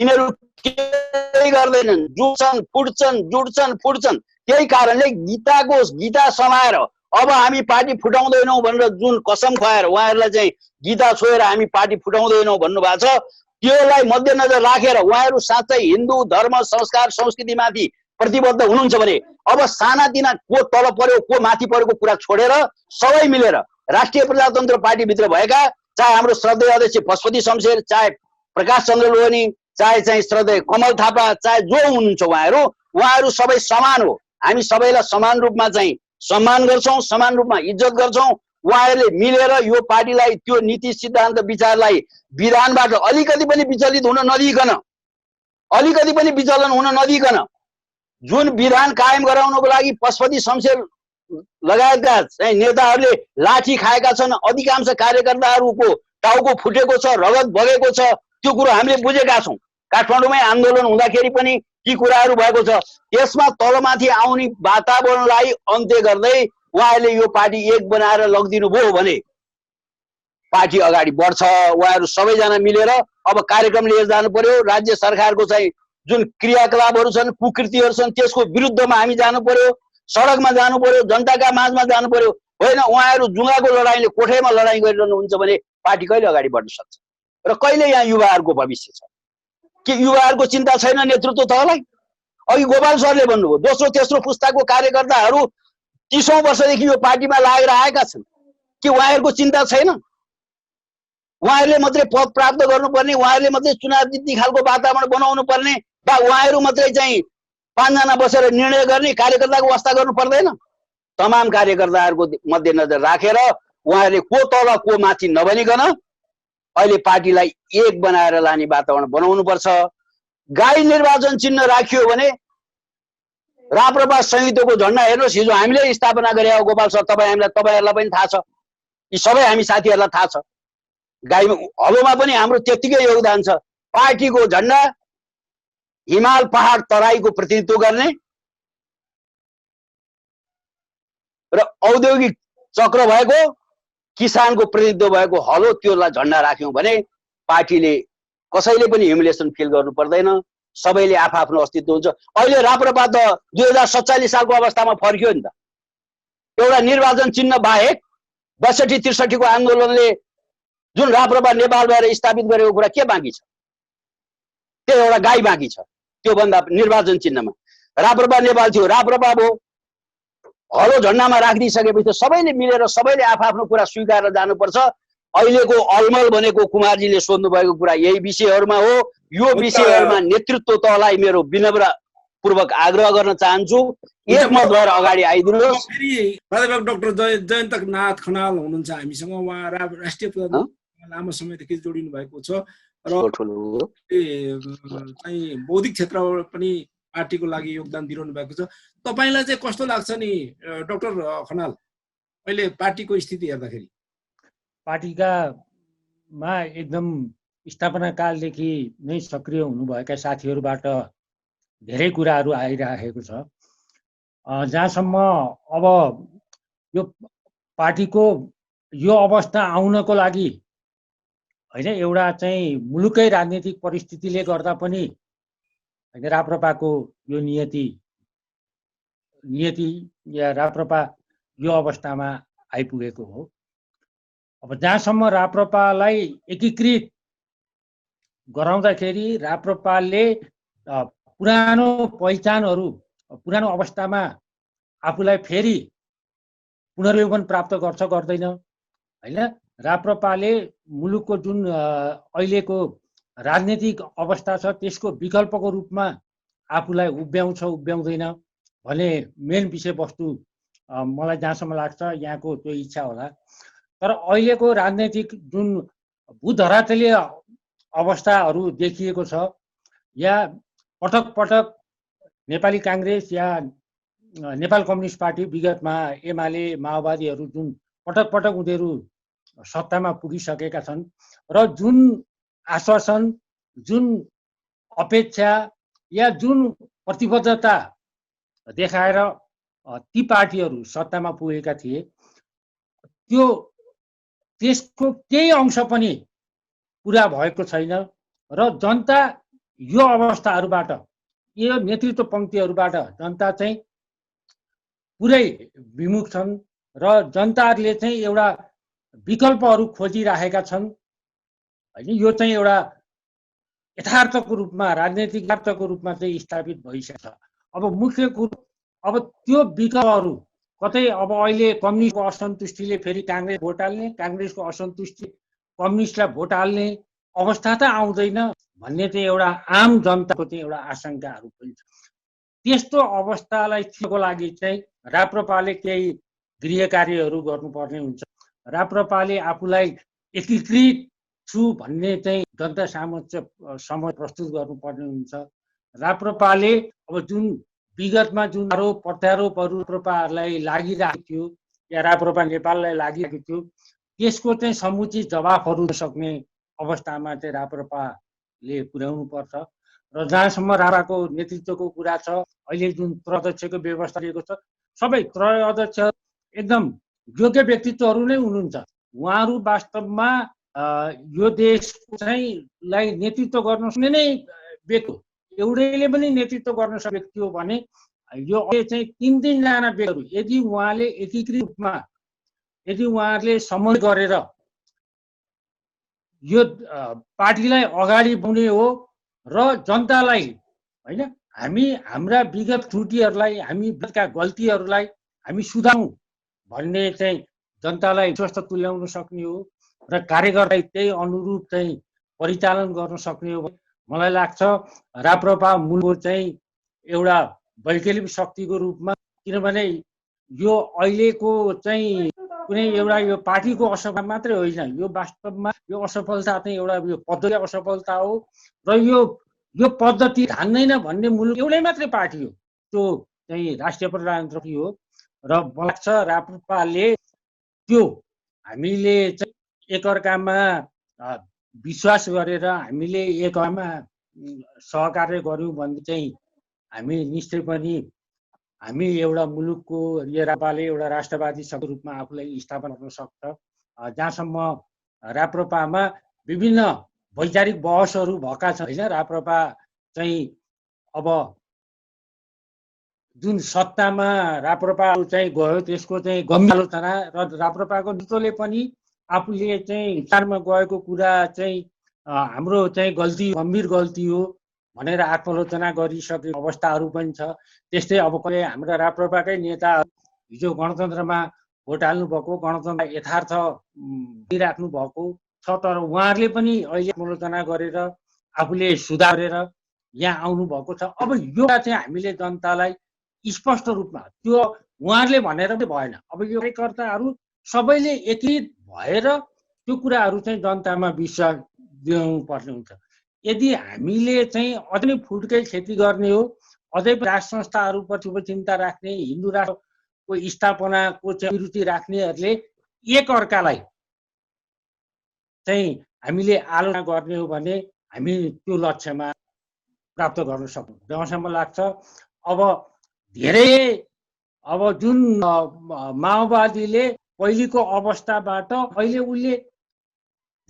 यिनीहरू केही गर्दैनन्, जुट्छन् फुट्छन्। त्यही कारणले गीता समाएर अब हामी पार्टी फुटाउँदैनौँ भनेर जुन कसम खुवाएर उहाँहरूलाई चाहिँ गीता छोएर हामी पार्टी फुटाउँदैनौँ भन्नुभएको छ, त्यसलाई मध्यनजर राखेर उहाँहरू साँच्चै हिन्दू धर्म संस्कार संस्कृतिमाथि प्रतिबद्ध हुनुहुन्छ भने अब सानातिना को तल पर्यो को माथि परेको कुरा छोडेर सबै मिलेर राष्ट्रिय प्रजातन्त्र पार्टीभित्र भएका, चाहे हाम्रो श्रद्धेय अध्यक्ष पशुपति शमशेर, चाहे प्रकाश चन्द्र लोहनी, चाहे चाहिँ श्रद्धेय कमल थापा, चाहे जो हुनुहुन्छ उहाँहरू सबै समान हो। हामी सबैलाई समान रूपमा चाहिँ सम्मान गर्छौँ, समान रूपमा इज्जत गर्छौँ। उहाँहरूले मिलेर यो पार्टीलाई त्यो नीति सिद्धान्त विचारलाई विधानबाट अलिकति पनि विचलित हुन नदिइकन, अलिकति पनि विचलन हुन नदिइकन जुन विधान कायम गराउनको लागि पशुपति शमशेर लगायतका चाहिँ नेताहरूले लाठी खाएका छन्, अधिकांश कार्यकर्ताहरूको टाउको फुटेको छ, रगत बगेको छ, त्यो कुरो हामीले बुझेका छौँ। काठमाडौँमै आन्दोलन हुँदाखेरि पनि ती कुराहरू भएको छ। त्यसमा तलमाथि आउने वातावरणलाई अन्त्य गर्दै उहाँहरूले यो पार्टी एक बनाएर लगिदिनु भयो भने पार्टी अगाडि बढ्छ। उहाँहरू सबैजना मिलेर अब कार्यक्रम लिएर जानु पर्यो। राज्य सरकारको चाहिँ जुन क्रियाकलापहरू छन्, कुकृतिहरू छन्, त्यसको विरुद्धमा हामी जानु पर्यो, सडकमा जानु पर्यो, जनताका माझमा जानु पर्यो। होइन उहाँहरू जुङ्गाको लडाइँले कोठेमा लडाइँ गरिरहनुहुन्छ भने पार्टी कहिले अगाडि बढ्न सक्छ र कहिले यहाँ युवाहरूको भविष्य छ? के युवाहरूको चिन्ता छैन नेतृत्व तहलाई? अघि गोपाल सरले भन्नुभयो दोस्रो तेस्रो पुस्ताको कार्यकर्ताहरू 30औं वर्षदेखि यो पार्टीमा लागेर आएका छन्। के उहाँहरूको चिन्ता छैन? उहाँहरूले मात्रै पद प्राप्त गर्नुपर्ने, उहाँहरूले मात्रै चुनाव जित्ने खालको वातावरण बनाउनु पर्ने वा उहाँहरू मात्रै चाहिँ 5 जना बसेर निर्णय गर्ने कार्यकर्ताको वास्ता गर्नु पर्दैन? तमाम कार्यकर्ताहरूको मध्यनजर राखेर उहाँहरूले को तल को माथि नभनिकन अहिले पार्टीलाई एक बनाएर लाने वातावरण बनाउनु पर्छ। गाई निर्वाचन चिन्ह राखियो भने राप्रपा संयुक्तको झन्डा हेर्नुहोस्, हिजो हामीले स्थापना गरे हो गोपाल सर, तपाईँहरूलाई पनि थाहा छ, यी सबै हामी साथीहरूलाई थाहा छ। गाई हलोमा पनि हाम्रो त्यत्तिकै योगदान छ। पार्टीको झन्डा हिमाल पहाड तराईको प्रतिनिधित्व गर्ने र औद्योगिक चक्र भएको किसानको प्रतिनिधित्व भएको हलो, त्यसलाई झन्डा राख्यौँ भने पार्टीले कसैले पनि ह्युमिलेसन फिल गर्नु पर्दैन। सबैले आफ्नो अस्तित्व हुन्छ। अहिले राप्रपा त 2047 सालको अवस्थामा फर्कियो नि त। एउटा निर्वाचन चिन्ह बाहेक 62-63 को आन्दोलनले जुन राप्रपा नेपाल भएर स्थापित गरेको कुरा के बाँकी छ? त्यो एउटा गाई बाँकी छ। त्यो भन्दा निर्वाचन चिन्हमा राप्रपा नेपाल थियो, राप्रपा भयो, हलो झन्डामा राखिदिइसकेपछि सबैले मिलेर सबैले आफ्नो कुरा स्वीकारेर जानुपर्छ। अहिलेको अलमल भनेको कुमारजीले सोध्नु भएको कुरा यही विषयहरूमा हो। यो विषयहरूमा नेतृत्व तहलाई मेरो विनम्र पूर्वक आग्रह गर्न चाहन्छु, एकमत भएर अगाडि आइदिनुहोस्।
प्राध्यापक डाक्टर जयन्तनाथ खनाल हुनुहुन्छ हामीसँग। उहाँ राष्ट्रिय प्रधान लामो समयदेखि जोडिनु भएको छ र चाहिँ बौद्धिक क्षेत्रमा पनि पार्टीको लागि योगदान दिइरहनु भएको छ। तपाईलाई चाहिँ कस्तो लाग्छ नि डाक्टर खनाल, अहिले पार्टीको स्थिति हेर्दाखेरि?
पार्टीमा एकदम स्थापना कालदेखि नै सक्रिय हुनुभएका साथीहरूबाट धेरै कुराहरू आइरहेको छ। जहाँसम्म अब यो पार्टीको यो अवस्था आउनको लागि होइन एउटा चाहिँ मुलुकै राजनीतिक परिस्थितिले गर्दा पनि होइन राप्रपाको यो नियति या राप्रपा यो अवस्थामा आइपुगेको हो। अब जहाँसम्म राप्रपालाई एकीकृत गराउँदाखेरि राप्रपाले पुरानो पहिचानहरू पुरानो अवस्थामा आफूलाई फेरि पुनर्यौवन प्राप्त गर्छ गर्दैन होइन। राप्रपाले मुलुकको जुन अहिलेको राजनीतिक अवस्था छ त्यसको विकल्पको रूपमा आफूलाई उभ्याउँछ उभ्याउँदैन भने मेन विषयवस्तु मलाई जहाँसम्म लाग्छ यहाँको त्यो इच्छा होला। तर अहिलेको राजनैतिक जुन भूधरातलीय अवस्थाहरू देखिएको छ या पटक पटक नेपाली काङ्ग्रेस या नेपाल कम्युनिस्ट पार्टी विगतमा एमाले माओवादीहरू जुन पटक पटक उनीहरू सत्तामा पुगिसकेका छन् र जुन आश्वासन जुन अपेक्षा या जुन प्रतिबद्धता देखाएर ती पार्टीहरू सत्तामा पुगेका थिए त्यसको केही अंश पनि पुरा भएको छैन र जनता यो अवस्थाहरूबाट यो नेतृत्व पङ्क्तिहरूबाट जनता चाहिँ पुरै विमुख छन् र जनताहरूले चाहिँ एउटा विकल्पहरू खोजिराखेका छन् होइन। यो चाहिँ एउटा यथार्थको रूपमा राजनैतिक यथार्थको रूपमा चाहिँ स्थापित भइसकेको छ। अब मुख्य कुरो अब त्यो विकल्पहरू कतै अब अहिले कम्युनिस्टको असन्तुष्टिले फेरि काङ्ग्रेस भोट हाल्ने काङ्ग्रेसको असन्तुष्टि कम्युनिस्टलाई भोट हाल्ने अवस्था त आउँदैन भन्ने चाहिँ एउटा आम जनताको चाहिँ एउटा आशंकाहरू पनि छ। त्यस्तो अवस्थालाई थिच्नको लागि चाहिँ राप्रपाले केही गृह कार्यहरू गर्नुपर्ने हुन्छ। राप्रपाले आफूलाई एकीकृत छु भन्ने चाहिँ जनता समक्ष प्रस्तुत गर्नुपर्ने हुन्छ। राप्रपाले अब जुन विगतमा जुन आरोप प्रत्यारोपहरू राप्रपालाई लागिरहेको थियो या राप्रपा नेपाललाई लागिरहेको थियो त्यसको चाहिँ समुचित जवाफहरू सक्ने अवस्थामा चाहिँ राप्रपाले पुर्याउनु पर्छ। र जहाँसम्म राप्रपाको नेतृत्वको कुरा छ अहिले जुन त्रयोदक्षको व्यवस्था लिएको छ सबै त्रयोदक्ष एकदम योग्य व्यक्तित्वहरू नै हुनुहुन्छ। उहाँहरू वास्तवमा यो देशको चाहिँ लाई नेतृत्व गर्न सक्ने नै व्यक्ति एउटैले पनि नेतृत्व गर्न सक्ने व्यक्ति हो भने यो चाहिँ तीन-तीनजना व्यक्तिहरू यदि उहाँले एकीकृत रूपमा यदि उहाँहरूले समन्वय गरेर यो पार्टीलाई अगाडि बढाउने हो र जनतालाई होइन हामी हाम्रा विगत त्रुटिहरूलाई हामी विगतका गल्तीहरूलाई हामी सुधारौँ भन्ने चाहिँ जनतालाई विश्वस्त तुल्याउन सक्ने हो र कार्यकर्तालाई त्यही अनुरूप चाहिँ परिचालन गर्न सक्ने हो। मलाई लाग्छ राप्रपा मुलुकको चाहिँ एउटा वैकल्पिक शक्तिको रूपमा किनभने यो अहिलेको चाहिँ कुनै एउटा यो पार्टीको असफलता मात्रै होइन यो वास्तवमा यो असफलता चाहिँ एउटा यो पद्धति असफलता हो र यो पद्धति धान्दैन भन्ने मुलुक एउटै मात्रै पार्टी हो त्यो चाहिँ राष्ट्रिय प्रजातन्त्र हो। र मलाई लाग्छ राप्रपाले त्यो हामीले चाहिँ एकअर्कामा विश्वास गरेर हामीले एकअर्कामा सहकार्य गर्यौँ भने चाहिँ हामी निश्चय पनि हामी एउटा मुलुकको राप्रपाले एउटा राष्ट्रवादी शक्ति रूपमा आफूलाई स्थापना गर्न सक्छ। जहाँसम्म राप्रपामा विभिन्न वैचारिक बहसहरू भएका छन् होइन। राप्रपा चाहिँ अब जुन सत्तामा राप्रपा चाहिँ गयो त्यसको चाहिँ गम्भीर आलोचना र राप्रपाको नेतृत्वले पनि आफूले चाहिँ विचारमा गएको कुरा चाहिँ हाम्रो चाहिँ गल्ती गम्भीर गल्ती हो भनेर आत्मालोचना गरिसकेको अवस्थाहरू पनि छ। त्यस्तै अब कहिले हाम्रा राप्रपाकै नेता हिजो गणतन्त्रमा भोट हाल्नु भएको गणतन्त्र यथार्थ दिइराख्नु भएको छ तर उहाँहरूले पनि अहिले आत्मालोचना गरेर आफूले सुधार गरेर यहाँ आउनु भएको छ। अब यो चाहिँ हामीले जनतालाई स्पष्ट रूपमा त्यो उहाँहरूले भनेर पनि भएन। अब यो कार्यकर्ताहरू सबैले एकीकृत भएर त्यो कुराहरू चाहिँ जनतामा विश्वास दिलाउनु पर्ने हुन्छ। यदि हामीले चाहिँ अझै नै फुटकै खेती गर्ने हो अझै राष्ट्र संस्थाहरूप्रति शुभचिन्ता राख्ने हिन्दू राष्ट्रको स्थापनाको चाहिँ रुचि राख्नेहरूले एकअर्कालाई चाहिँ हामीले आलोचना गर्ने हो भने हामी त्यो लक्ष्यमा प्राप्त गर्न सक्छौँ जहाँसम्म लाग्छ। अब धेरै अब जुन माओवादीले पहिलेको अवस्थाबाट अहिले उसले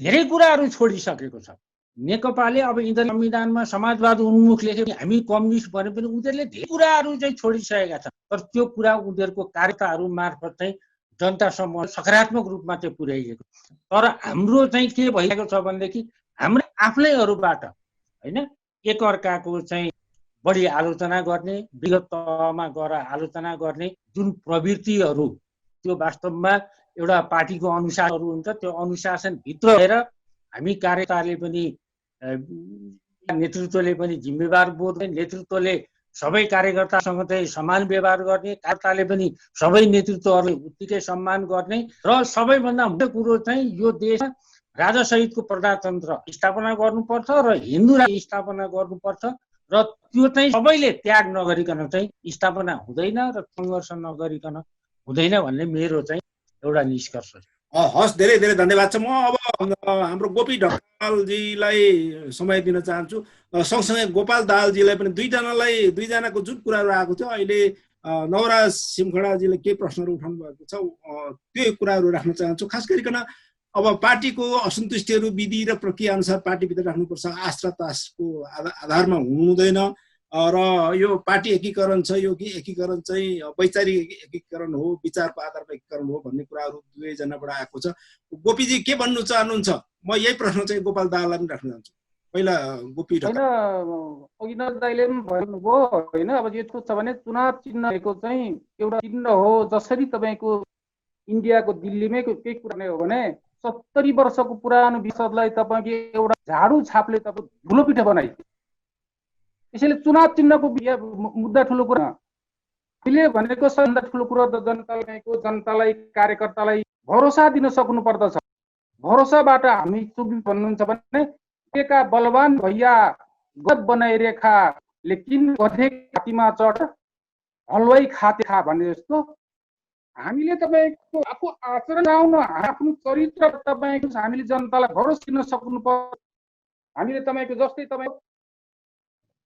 धेरै कुराहरू छोडिसकेको छ। नेकपाले अब यिनीहरू संविधानमा समाजवाद उन्मुख लेखे हामी कम्युनिस्ट भने पनि उनीहरूले धेरै कुराहरू चाहिँ छोडिसकेका छन्। तर त्यो कुरा उनीहरूको कार्यताहरू मार्फत चाहिँ जनतासम्म सकारात्मक रूपमा चाहिँ पुर्याइएको। तर हाम्रो चाहिँ के भइरहेको छ भनेदेखि हाम्रो आफ्नैहरूबाट होइन एकअर्काको चाहिँ बढी आलोचना गर्ने, विगत तहमा गएर आलोचना गर्ने जुन प्रवृत्तिहरू त्यो वास्तवमा एउटा पार्टीको अनुशासनहरू हुन्छ। त्यो अनुशासनभित्र हेर हामी कार्यकर्ताले पनि नेतृत्वले पनि जिम्मेवार बोध, नेतृत्वले सबै कार्यकर्तासँग चाहिँ समान व्यवहार गर्ने, कार्यकर्ताले पनि सबै नेतृत्वहरूलाई उत्तिकै सम्मान गर्ने र सबैभन्दा मुख्य कुरो चाहिँ यो देशमा राजासहितको प्रजातन्त्र स्थापना गर्नुपर्छ र हिन्दू राज्य स्थापना गर्नुपर्छ र त्यो चाहिँ सबैले त्याग नगरिकन चाहिँ स्थापना हुँदैन र सङ्घर्ष नगरिकन हुँदैन भन्ने मेरो चाहिँ एउटा निष्कर्ष छ।
हस्, धेरै धेरै धन्यवाद छ। म अब हाम्रो गोपी ढकालजीलाई समय दिन चाहन्छु। सँगसँगै गोपाल दाहालजीलाई पनि दुईजनाको जुन कुराहरू आएको थियो अहिले नवराज सिमखडाजीले के प्रश्नहरू उठाउनु भएको छ त्यो कुराहरू राख्न चाहन्छु। खास गरिकन अब पार्टीको असन्तुष्टिहरू विधि र प्रक्रिया अनुसार पार्टीभित्र राख्नुपर्छ, आश र तासको आधारमा हुनुहुँदैन र यो पार्टी एकीकरण छ, यो एकीकरण चाहिँ वैचारिक एकीकरण हो, विचारको आधारमा एकीकरण हो भन्ने कुराहरू दुवैजनाबाट आएको छ। गोपीजी के भन्नु चाहनुहुन्छ? म यही प्रश्न चाहिँ गोपाल दाहाललाई पनि राख्न चाहन्छु। पहिला गोपी
होइन, अघिनाथ दाइले पनि भन्नुभयो होइन। अब यस्तो छ भने चुनाव चिन्हको चाहिँ एउटा चिन्ह हो। जसरी तपाईँको इन्डियाको दिल्लीमै केही कुरा हो भने 70 वर्षको पुरानो विषदलाई तपाईँको एउटा झाडु छापले तपाईँ धुलो पिठो बनाइ। त्यसैले चुनाव चिन्हको मुद्दा ठुलो कुरा हामीले भनेको सबभन्दा ठुलो कुरो त जनतालाई कार्यकर्तालाई भरोसा दिन सक्नु पर्दछ। भरोसाबाट हामी चुक्नु भन्नुहुन्छ भने एका बलवान भैया गद बनाइरेखा लेकिन गधे घाँटीमा चढ हलवाई खाते खा भने जस्तो हामीले तपाईँको आफू आचरण आउनु आफ्नो चरित्र तपाईँको हामीले जनतालाई भरोसा दिन सक्नु पर्छ। हामीले तपाईँको जस्तै तपाईँ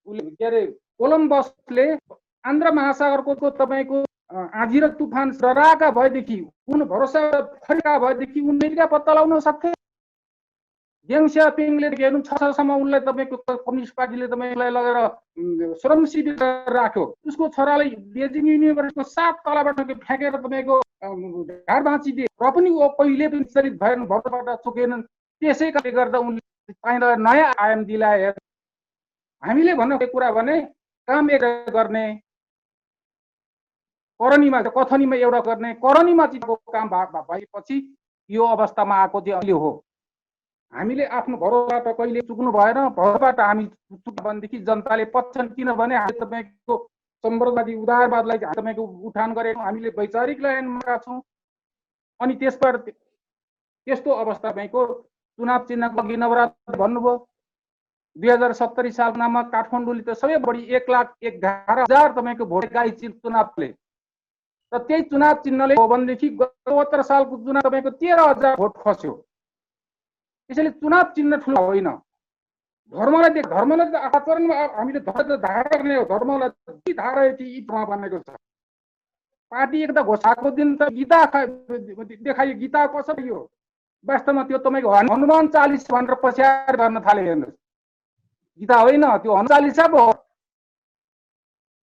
के अरे कोलम्बसले आन्ध्र महासागरको तपाईँको आँधी र तुफान डराएका भएदेखि उन भरोसा फर्का भएदेखि उनले पत्ता लगाउन सक्थे। डेङ स्यापिङले हेर्नु 6 सालसम्म उनलाई तपाईँको कम्युनिस्ट पार्टीले तपाईँलाई लगेर श्रम शिविर राख्यो। उसको छोरालाई बेजिङ युनिभर्सिटीको 7 तलाबाट फ्याँकेर तपाईँको ढाड भाँचिदिए र पनि ऊ कहिले पनि चलित भएन, भरोसाबाट चुकेनन्। त्यसै कारणले गर्दा उनले चाहिँदा नयाँ आयाम दिलाए। हामीले भन्ने कुरा भने काम एक गर्ने, करणीमा कथनीमा एउटा गर्ने, करणीमा चिजको काम भएपछि यो अवस्थामा आएको चाहिँ अहिले हो। हामीले आफ्नो भरोसाबाट कहिले चुक्नु भएन। भरोसाबाट हामी चुक्यो भनेदेखि जनताले पच्छन्। किनभने हामीले तपाईँको सम्प्रदायवादी उदारवादलाई तपाईँको उठान गरेको हामीले वैचारिक लाइनमा छौँ। अनि त्यसबाट त्यस्तो अवस्था तपाईँको चुनाव चिन्हको अघि नवराज भन्नुभयो 2070 सालमा काठमाडौँले त सबै बढी 1,11,000 तपाईँको भोट गाई चुनावले र त्यही चुनाव चिन्हले हो भनेदेखि 72 सालको चुनाव तपाईँको 13,000 भोट खस्यो। त्यसैले चुनाव चिन्ह ठुलो होइन। धर्मलाई आचरणमा हामीले धारा गर्ने हो। धर्मलाई धारा यी बनेको छ। पार्टी एकदा घोषाको दिन त गीता देखाइयो। गीता कसरी हो वास्तवमा त्यो तपाईँको हनुमान चालिस भनेर पछ्याएर गर्न थाले। हेर्नुहोस्, गीता होइन, त्यो हनुमान चालिसा पो हो।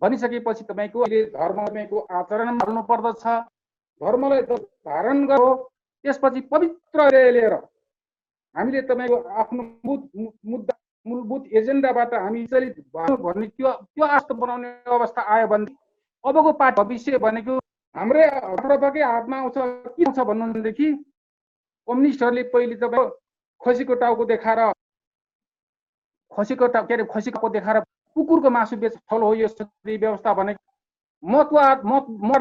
भनिसकेपछि तपाईँको अहिले धर्म तपाईँको आचरणमा हाल्नु पर्दछ। धर्मलाई धारण गरो, त्यसपछि पवित्र लिएर हामीले तपाईँको आफ्नो मुद्दा मूलभूत एजेन्डाबाट हामी चलित भन्ने त्यो आस्था बनाउने अवस्था आयो भने अबको पार्टी भविष्य भनेको हाम्रै हातमा आउँछ। के आउँछ भन्नुदेखि कम्युनिस्टहरूले पहिले तपाईँ खसीको टाउको देखाएर खसीको देखाएर कुकुरको मासु बेच ठलो हो यो व्यवस्था भनेको। मबाट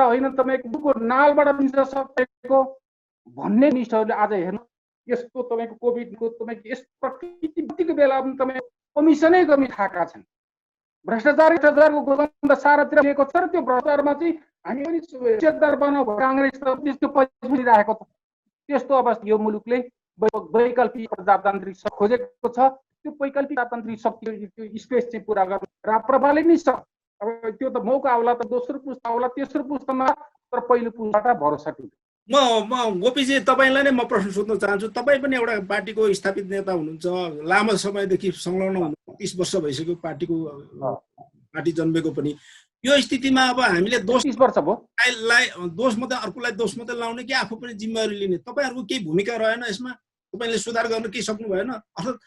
होइन तपाईँको नालबाट मिल्छ सकेको भन्ने निष्ठहरूले आज हेर्नु यस्तो तपाईँको कोभिडको तपाईँको यस प्रकृतिको बेला पनि तपाईँ कमिसनै कमी खाएका छन्। भ्रष्टाचारको गोदाम सारातिर लिएको छ र त्यो भ्रष्टाचारमा चाहिँ हामी पनि चेकदार बनाऊ काङ्ग्रेस त्यस्तो पछि राखेको छ। त्यस्तो अवस्था यो मुलुकले वैकल्पिक प्रजातान्त्रिक खोजेको छ। त्यो वैकल्पिक प्रजातान्त्रिक शक्ति त्यो स्पेस चाहिँ पुरा गर्नु राप्रपाले नै सक्छ। अब त्यो त मौका आउला त दोस्रो पुस्ता आउला, तेस्रो पुस्तामा, तर पहिलो पुस्ताबाट भरोसा टुट्यो।
म गोपीजी तपाईँलाई नै म प्रश्न सोध्न चाहन्छु। तपाईँ पनि एउटा पार्टीको स्थापित नेता हुनुहुन्छ, लामो समयदेखि संलग्न हुनुहुन्छ, 30 वर्ष भइसक्यो पार्टी जन्मेको पनि। यो स्थितिमा अब हामीले दोष
30 वर्ष भयो।
दोष मात्रै अर्कोलाई दोष मात्रै लाउने कि आफू पनि जिम्मेवारी लिने? तपाईँहरूको केही भूमिका रहेन यसमा? तपाईँले सुधार गर्न केही सक्नु भएन? अर्थात्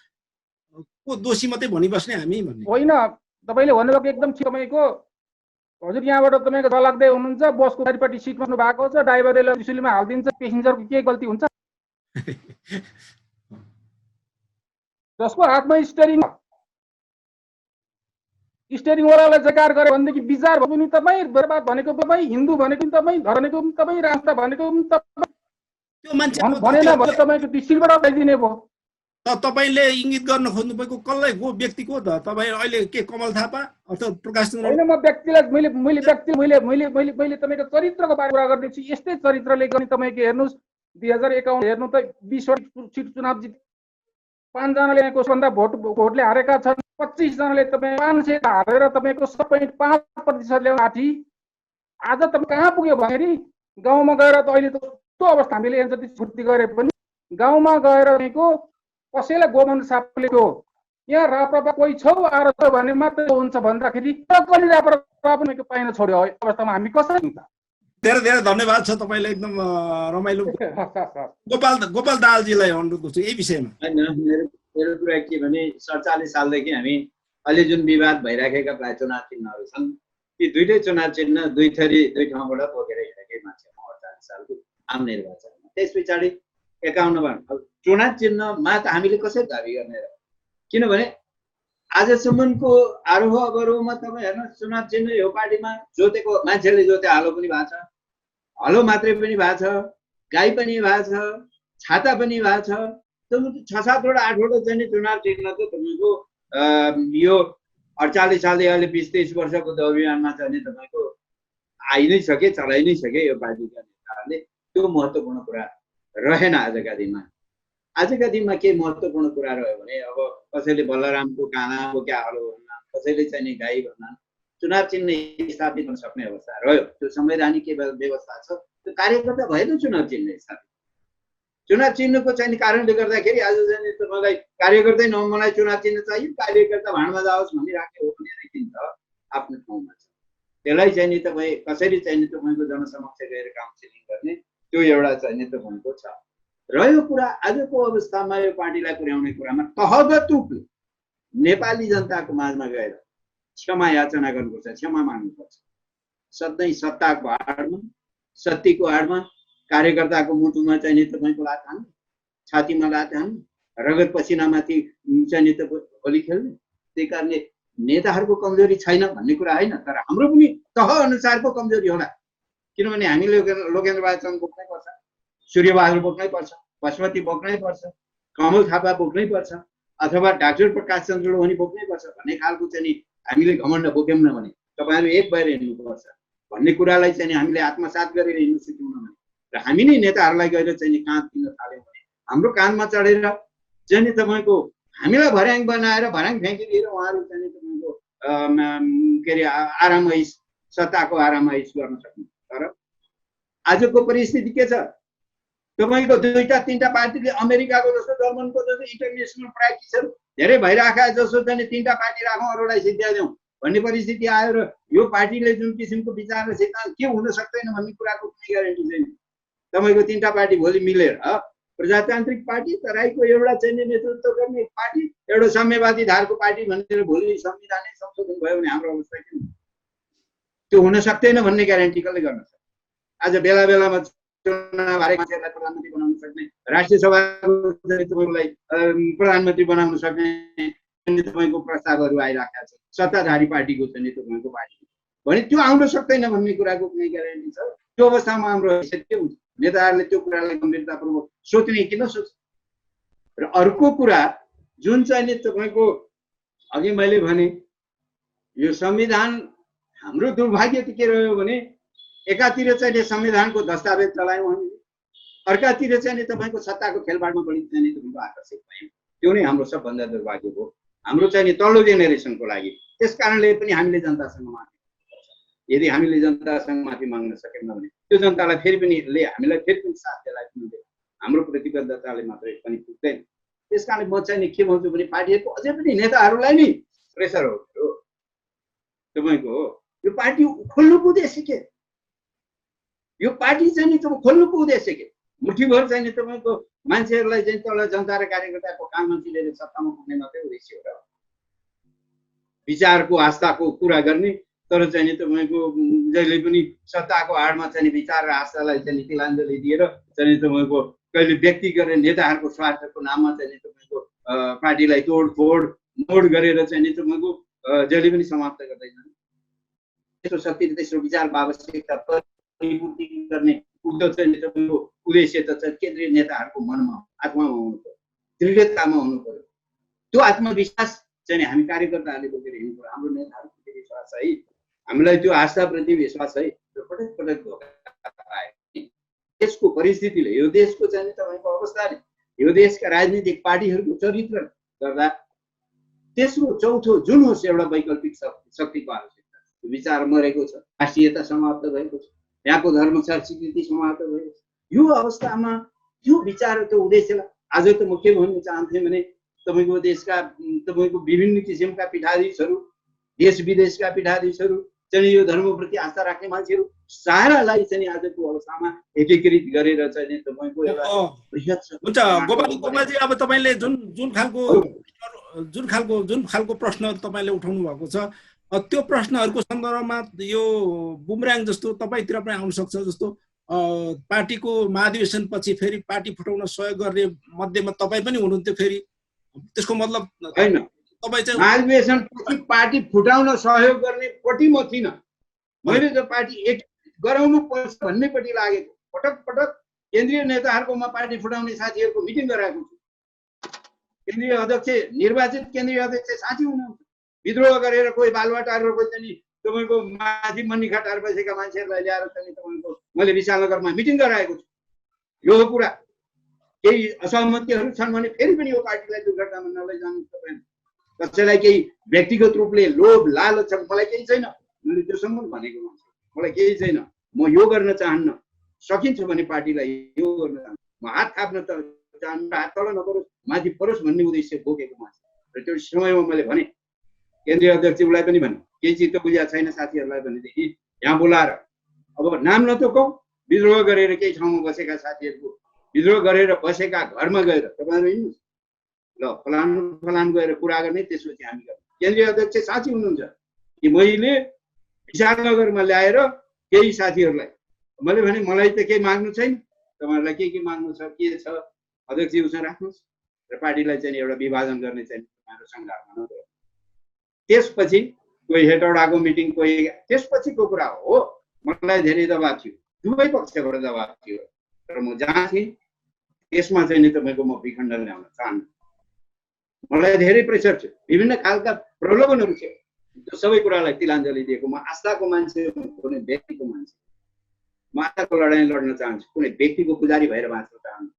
को दोषी मात्रै भनिबस्ने हामी भन्ने
होइन, तपाईँले भन्नुभएको एकदम ठिक। तपाईँको हजुर यहाँबाट तपाईँको डलाग्दै हुनुहुन्छ, बसको चारिपट्टि सिट बस्नु भएको छ, ड्राइभरले त्रिशुलीमा हालिदिन्छ, पेसेन्जरको के गल्ती हुन्छ? जसको हातमा स्टेरिङवालालाई जकार गरे भनेदेखि विचार पनि तपाईँ, बर्बाद भनेको तपाईँ, हिन्दू भनेको पनि तपाईँ, धर्म भनेको पनि तपाईँ, राष्ट्र भनेको पनि तपाईँ।
त्यो मान्छे
भनेन भने तपाईँको सिटबाट ल्याइदिने भयो।
तपाईँले इङ्गित गर्न खोज्नु भएको कसलाई को व्यक्ति को त? तपाईँ अहिले के कमल थापा अथवा प्रकाश चन्द्र?
होइन, म व्यक्तिलाई मैले तपाईँको चरित्रको बारेमा कुरा गर्दैछु। यस्तै चरित्रले गर्ने तपाईँको हेर्नुहोस्, 2051 हेर्नु त 20 सिट चुनाव जित, 5 जनाले भन्दा भोटले हारेका छन्, 25 जनाले तपाईँ 500 हारेर तपाईँको 5% ल्याउन आँटी। आज तपाईँ कहाँ पुग्यो भनेरि गाउँमा गएर त अहिले त त्यो अवस्था हामीले यहाँ जति छुट्टी गरे पनि गाउँमा गएर तपाईँको कसैलाई गोमन सापले त्यो यहाँ राप्रपा कोही छौ आएर भने मात्रै हुन्छ भन्दाखेरि पनि राप्रपा पनि पाइन छोड्यो। अवस्थामा हामी कसरी हुन्छ?
धेरै धेरै धन्यवाद छ तपाईँलाई, एकदम रमाइलो। गोपाल दाहालजीलाई अनुरोध गर्छु यही विषयमा।
होइन, मेरो कुरा के भने 47 सालदेखि हामी अहिले जुन विवाद भइराखेका प्राय चुनाव चिन्हहरू छन्, ती दुईटै चुनाव चिन्ह दुई ठाउँबाट बोकेर हिँडेकै मान्छे म 48 सालको आम निर्वाचनमा। त्यस पछाडि 51 चुनाव चिन्हमा त हामीले कसरी दाबी गर्ने र? किनभने आजसम्मको आरोह अवरोहमा तपाईँ हेर्नुहोस्, चुनाव चिन्ह यो पार्टीमा जोतेको मान्छेले जोते हालो पनि भएको छ, हलो मात्रै पनि भएको छ, गाई पनि भएको छ, छाता पनि भएको छ। 6-7वटा 8वटा चाहिँ चुनाव चिन्ह त तपाईँको यो 48 सालदेखि अहिले 20-23 वर्षको अभियानमा चाहिँ तपाईँको आइ नै सके, चलाइ नै सके यो पार्टीका नेताहरूले। त्यो महत्त्वपूर्ण कुरा रहेन आजका दिनमा। आजका दिनमा के महत्त्वपूर्ण कुरा रह्यो भने अब कसैले बलरामको काना बोक्या हलो भन्ना, कसैले चाहिँ नि गाई भन्ना, चुनाव चिन्ह स्थापित हुन सक्ने अवस्था रह्यो। त्यो संवैधानिक व्यवस्था छ, त्यो कार्यकर्ता भएन चुनाव चिन्ह स्थापित। चुनाव चिन्हको चाहिँ कारणले गर्दाखेरि आज चाहिँ तपाईँलाई कार्यकर्तै मलाई चुनाव चिन्ह चाहियो, कार्यकर्ता भाँडमा जाओस् भनिराख्ने हो भनेदेखि त आफ्नो ठाउँमा छ। त्यसलाई चाहिँ नि तपाईँ कसरी चाहिँ नि तपाईँको जनसमक्ष गएर काउन्सिलिङ गर्ने, त्यो एउटा चाहिँ नि तपाईँको छ। रह्यो कुरा आजको अवस्थामा यो पार्टीलाई पुर्याउने कुरामा तहगत रूपले नेपाली जनताको माझमा गएर क्षमा याचना गर्नुपर्छ, क्षमा माग्नुपर्छ। सधैँ सत्ताको आडमा, सत्यको आडमा कार्यकर्ताको मुटुमा चाहिँ नि तपाईँको लात हान्ने, छातीमा लात हान्ने, रगत पसिनामाथि चाहिँ नि होली खेल्ने। त्यही कारणले नेताहरूको कमजोरी छैन भन्ने कुरा होइन, तर हाम्रो पनि तह अनुसारको कमजोरी होला। किनभने हामीले लोकेन्द्र बहादुर बोक्नै पर्छ, सूर्यबहादुर बोक्नै पर्छ, पशुपति बोक्नै पर्छ, कमल थापा बोक्नै पर्छ, अथवा डाक्टर प्रकाश चन्द्र लोहनी बोक्नै पर्छ भन्ने खालको चाहिँ नि हामीले घमण्ड बोक्यौँ न भने, तपाईँहरू एक भएर हिँड्नुपर्छ भन्ने कुरालाई चाहिँ हामीले आत्मसात गरेर हिँड्नु सक्यौँ न भने, र हामी नै नेताहरूलाई गएर चाहिँ नि काँध दिन थाल्यौँ भने, हाम्रो काँधमा चढेर चाहिँ नि तपाईँको हामीलाई भर्याङ बनाएर भर्याङ फ्याँकिदिएर उहाँहरू चाहिँ तपाईँको के अरे आरामैस, सत्ताको आरामैस गर्न सक्नु। तर आजको परिस्थिति के छ? तपाईँको 2-3टा पार्टीले अमेरिकाको जस्तो, जर्मनको जस्तो इन्टरनेसनल प्र्याक्टिसहरू धेरै भइराखा जस्तो चाहिँ 3टा पार्टी राखौँ, अरूलाई सिद्ध्याइदिउँ भन्ने परिस्थिति आयो। र यो पार्टीले जुन किसिमको विचार र सिद्धान्त के हुन सक्दैन भन्ने कुराको कुनै ग्यारेन्टी छैन। तपाईँको 3टा पार्टी भोलि मिलेर प्रजातान्त्रिक पार्टी, तराईको एउटा चाहिँ नेतृत्व गर्ने पार्टी, एउटा साम्यवादी धारको पार्टी भनेर भोलि संविधानै संशोधन भयो भने हाम्रो अवस्था के हुन्छ? त्यो हुन सक्दैन भन्ने ग्यारेन्टी कसले गर्न सक्छ? आज बेला बेलामा चुनाव हारेको मान्छेहरूलाई प्रधानमन्त्री बनाउन सक्ने, राष्ट्रिय सभाको तपाईँलाई प्रधानमन्त्री बनाउन सक्ने तपाईँको प्रस्तावहरू आइराखेका छ सत्ताधारी पार्टीको चाहिँ तपाईँको पार्टी भने त्यो आउन सक्दैन भन्ने कुराको कुनै ग्यारेन्टी छ? त्यो अवस्थामा हाम्रो हैसियत के हुन्छ? नेताहरूले त्यो कुरालाई गम्भीरतापूर्वक सोच्ने कि नसोच्ने? र अर्को कुरा जुन चाहिँ नि तपाईँको अघि मैले भने यो संविधान हाम्रो दुर्भाग्य त के रह्यो भने एकातिर चाहिँ संविधानको दस्तावेज चलायौँ हामीले, अर्कातिर चाहिँ तपाईँको सत्ताको खेलबाडमा बढी चाहिँ तपाईँको आकर्षित भयौँ। त्यो नै हाम्रो सबभन्दा दुर्भाग्य हो, हाम्रो चाहिँ तल्लो जेनेरेसनको लागि। त्यस कारणले पनि हामीले जनतासँग माफी, यदि हामीले जनतासँग माफी माग्न सकेनौँ भने त्यो जनतालाई फेरि पनि हामीलाई फेरि पनि साथ दिएला दिँदैन, हाम्रो प्रतिबद्धताले मात्रै पनि पुग्दैन। त्यस कारणले म चाहिँ नि के भन्छु भने पार्टीहरूको अझै पनि नेताहरूलाई नि प्रेसर हो तपाईँको, हो यो पार्टी खोल्नुको उद्देश्य के, यो पार्टी चाहिँ नि तपाईँ खोल्नुको उद्देश्य के, मुठीभर चाहिँ नि तपाईँको मान्छेहरूलाई चाहिँ तल जनता र कार्यकर्ताको काममा चिनेर सत्तामा पुग्ने मात्रै उद्देश्य हो र, विचारको आस्थाको कुरा गर्ने, तर चाहिँ नि तपाईँको जहिले पनि सत्ताको आडमा चाहिँ विचार र आस्थालाई चाहिँ तिलाञ्जली दिएर चाहिँ तपाईँको कहिले व्यक्ति गरेर नेताहरूको स्वार्थको नाममा चाहिँ तपाईँको पार्टीलाई तोडफोड मोड गरेर चाहिँ नि तपाईँको जहिले पनि समाप्त गर्दैछन्। तेस्रो शक्ति तेस्रो विचारको आवश्यकता परिपूर्ति गर्ने चाहिँ तपाईँको उद्देश्य त चाहिँ केन्द्रीय नेताहरूको मनमा आत्मामा हुनु पर्यो, दृढतामा हुनु पर्यो। त्यो आत्मविश्वास चाहिँ हामी कार्यकर्ताहरूले बोकेर हिँड्नु पर्यो। हाम्रो नेताहरूप्रति विश्वास है, हामीलाई त्यो आस्थाप्रति विश्वास है, त्यो पटक पटक धोका आयो। देशको परिस्थितिले, यो देशको चाहिँ तपाईँको अवस्थाले, यो देशका राजनीतिक पार्टीहरूको चरित्र गर्दा तेस्रो चौथो जुन होस् एउटा वैकल्पिक शक्तिको आवश्यकता छ। त्यो विचार मरेको छ, राष्ट्रियता समाप्त भएको छ, यहाँको धर्मसार स्वीकृति समाप्त भएको छ। यो अवस्थामा त्यो विचार त्यो उद्देश्यलाई आज त म के भन्न चाहन्थेँ भने तपाईँको देशका तपाईँको विभिन्न किसिमका पीठाधीशहरू, देश विदेशका पीठाधीशहरू चाहिँ यो धर्मप्रति आस्था राख्ने मान्छेहरू सारालाई चाहिँ आजको अवस्थामा एकीकृत गरेर चाहिँ तपाईँको एउटा
हुन्छ। गोपाल कुमारजी, अब तपाईँले जुन खालको प्रश्नहरू तपाईँले उठाउनु भएको छ, त्यो प्रश्नहरूको सन्दर्भमा यो बुमराङ जस्तो तपाईँतिर पनि आउन सक्छ। जस्तो पार्टीको महाधिवेशन पछि फेरि पार्टी फुटाउन सहयोग गर्ने मध्येमा तपाईँ पनि हुनुहुन्थ्यो, फेरि त्यसको मतलब
होइन
तपाईँ चाहिँ
महाधिवेशन पछि पार्टी फुटाउन सहयोग गर्ने पट्टि म थिइनँ। मैले त पार्टी एक गराउनु पर्छ भन्नेपट्टि लागेको। पटक पटक केन्द्रीय नेताहरूकोमा पार्टी फुटाउने साथीहरूको मिटिङ गराएको छु। केन्द्रीय अध्यक्ष, निर्वाचित केन्द्रीय अध्यक्ष साथी हुनुहुन्छ, विद्रोह गरेर कोही बालुवाटार कोही चाहिँ तपाईँको माथि मन्निखाटार बसेका मान्छेहरूलाई ल्याएर चाहिँ तपाईँको मैले विशालनगरमा मिटिङ गराएको छु। यो हो कुरा। केही असहमतिहरू छन् भने फेरि पनि यो पार्टीलाई दुर्घटनामा नलैजानु तपाईँ। कसैलाई केही व्यक्तिगत रूपले लोभ लालच छ, मलाई केही छैन, मैले त्योसम्म भनेको मान्छे, मलाई केही छैन। म यो गर्न चाहन्न, सकिन्छ भने पार्टीलाई यो गर्न चाहन्न, म हात थाप्न चाहन्न, हात तल नपरोस् माथि परोस् भन्ने उद्देश्य बोकेको मान्छे। र त्यो समयमा मैले भने केन्द्रीय अध्यक्षलाई पनि भने केही चित्त बुझिया छैन साथीहरूलाई भनेदेखि यहाँ बोलाएर अब नाम नतोकौँ, विद्रोह गरेर केही ठाउँमा बसेका साथीहरूको विद्रोह गरेर बसेका घरमा गएर तपाईँहरू हिँड्नुहोस्, ल फलानु गएर कुरा गर्ने, त्यसपछि हामी गर्ने। केन्द्रीय अध्यक्ष साथी हुनुहुन्छ कि मैले विशालनगरमा ल्याएर केही साथीहरूलाई मैले भने मलाई त केही माग्नु छैन, तपाईँहरूलाई के माग्नु छ, के छ अध्यक्षज्यूसँग राख्नुहोस् र पार्टीलाई चाहिँ एउटा विभाजन गर्ने चाहिँ तपाईँहरू सङ्घर्षमा नगर्नु। त्यसपछि कोही हेटौडाको मिटिङ, कोही त्यसपछिको कुरा हो। मलाई धेरै दबाब थियो, दुवै पक्षबाट दबाब थियो, तर म जहाँ थिएँ त्यसमा चाहिँ नि तपाईँको म विखण्डन ल्याउन चाहन्छु। मलाई धेरै प्रेसर थियो, विभिन्न खालका प्रलोभनहरू थियो, त्यो सबै कुरालाई तिलाञ्जली दिएको। म आस्थाको मान्छे, कुनै व्यक्तिको मान्छे, म आस्थाको लडाइँ लड्न चाहन्छु, कुनै व्यक्तिको पुजारी भएर बाँच्न चाहन्छु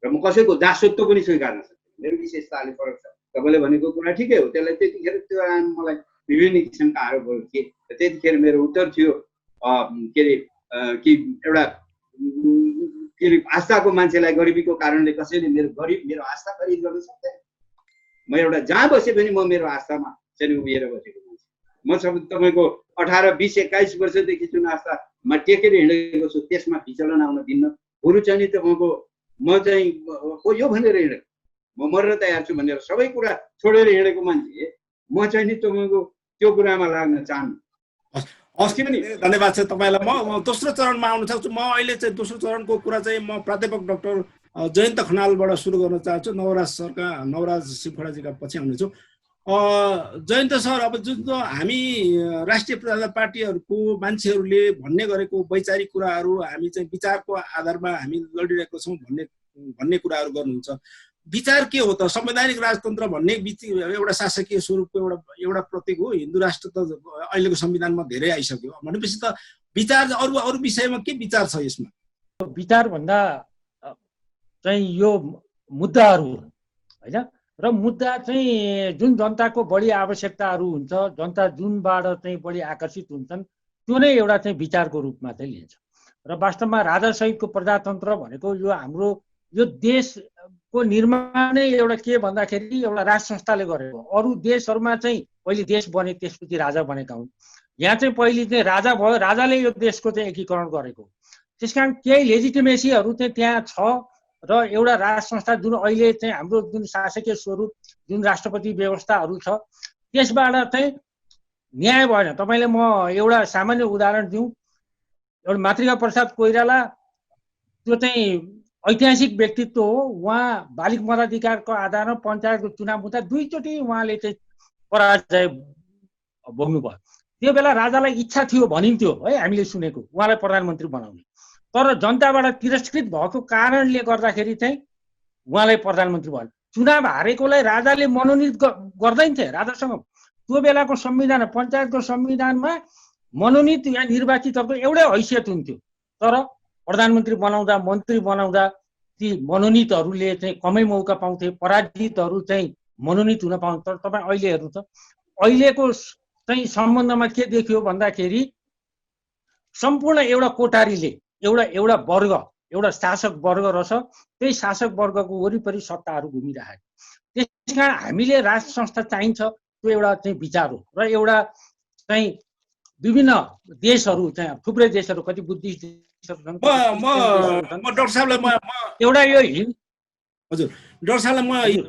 र म कसैको दासत्व पनि स्वीकार्न सक्छु। मेरो विशेषताले फरक छ। तपाईँले भनेको कुरा ठिकै हो, त्यसलाई त्यतिखेर त्यो मलाई विभिन्न किसिमका आरोपहरू थिए। त्यतिखेर मेरो उत्तर थियो के अरे कि एउटा के अरे आस्थाको मान्छेलाई गरिबीको कारणले कसैले मेरो आस्था खरिद गर्न सक्दैन। म एउटा जहाँ बसे पनि म मेरो आस्थामा चाहिँ उभिएर बसेको मान्छे। म सब तपाईँको 18, 20, 21 वर्षदेखि जुन आस्थामा टेकेर हिँडेको छु त्यसमा विचलन आउन दिन्न। बरु चाहिँ नि तपाईँको म चाहिँ यो भनेर हिँडेको, म मर्न तयार छु भनेर सबै कुरा छोडेर हिँडेको मान्छे। म चाहिँ नि तपाईँको त्यो कुरामा लाग्न चाहन्छु।
अस्ति पनि धन्यवाद छ तपाईँलाई। म दोस्रो चरणमा आउन सक्छु। म अहिले चाहिँ दोस्रो चरणको कुरा चाहिँ म प्राध्यापक डाक्टर जयन्त खनालबाट सुरु गर्न चाहन्छु। नवराज सिमखडाजीका पछि आउनेछु। जयन्त सर, अब जुन हामी राष्ट्रिय प्रजातन्त्र पार्टीहरूको मान्छेहरूले भन्ने गरेको वैचारिक कुराहरू हामी चाहिँ विचारको आधारमा हामी लडिरहेको छौँ भन्ने कुराहरू गर्नुहुन्छ। विचार के हो त? संवैधानिक राजतन्त्र भन्ने एउटा शासकीय स्वरूपको एउटा प्रतीक हो। हिन्दू राष्ट्र त अहिलेको संविधानमा धेरै आइसक्यो भनेपछि त विचार अरू विषयमा के विचार छ यसमा?
विचार भन्दा चाहिँ यो मुद्दाहरू होइन, र मुद्दा चाहिँ जुन जनताको बढी आवश्यकताहरू हुन्छ, जनता जुनबाट चाहिँ बढी आकर्षित हुन्छन्, त्यो नै एउटा चाहिँ विचारको रूपमा चाहिँ लिन्छ। र वास्तवमा राजासहितको प्रजातन्त्र भनेको यो हाम्रो यो देशको निर्माण नै एउटा के भन्दाखेरि एउटा राज संस्थाले गरेको। अरू देशहरूमा चाहिँ पहिले देश बने त्यसपछि राजा बनेका हुन्। यहाँ चाहिँ पहिले चाहिँ राजा भयो, राजाले यो देशको चाहिँ एकीकरण गरेको। त्यसकारण केही लेजिटिमेसीहरू चाहिँ त्यहाँ छ र एउटा राज संस्था जुन अहिले चाहिँ हाम्रो जुन शासकीय स्वरूप जुन राष्ट्रपति व्यवस्थाहरू छ त्यसबाट चाहिँ न्याय भएन। तपाईँले म एउटा सामान्य उदाहरण दिउँ, एउटा मातृका प्रसाद कोइराला त्यो चाहिँ ऐतिहासिक व्यक्तित्व हो। उहाँ बालिक मताधिकारको आधारमा पञ्चायतको चुनाव हुँदा 2 चोटि उहाँले चाहिँ पराजय भोग्नुभयो। त्यो बेला राजालाई इच्छा थियो भनिन्थ्यो है, हामीले सुनेको, उहाँलाई प्रधानमन्त्री बनाउने। तर जनताबाट तिरस्कृत भएको कारणले गर्दाखेरि चाहिँ उहाँलाई प्रधानमन्त्री भयो। चुनाव हारेकोलाई राजाले मनोनित गर्दैन थिए राजासँग। त्यो बेलाको संविधान, पञ्चायतको संविधानमा मनोनित या निर्वाचितहरूको एउटै हैसियत हुन्थ्यो। तर प्रधानमन्त्री बनाउँदा, मन्त्री बनाउँदा ती मनोनितहरूले चाहिँ कमै मौका पाउँथे, पराजितहरू चाहिँ मनोनित हुन पाउँथे। तर तपाईँ अहिले हेर्नु त, अहिलेको चाहिँ सम्बन्धमा के देखियो भन्दाखेरि सम्पूर्ण एउटा कोठारीले एउटा वर्ग, एउटा शासक वर्ग रहेछ, त्यही शासक वर्गको वरिपरि सत्ताहरू घुमिरहेको। त्यसकारण हामीले राज संस्था चाहिन्छ, त्यो एउटा चाहिँ विचार हो। र एउटा चाहिँ विभिन्न देशहरू चाहिँ थुप्रै देशहरू, कति बुद्धिस्ट देशहरू छन्,
डाक्टर साहबलाई
एउटा यो
हजुर डाक्टर साहबलाई म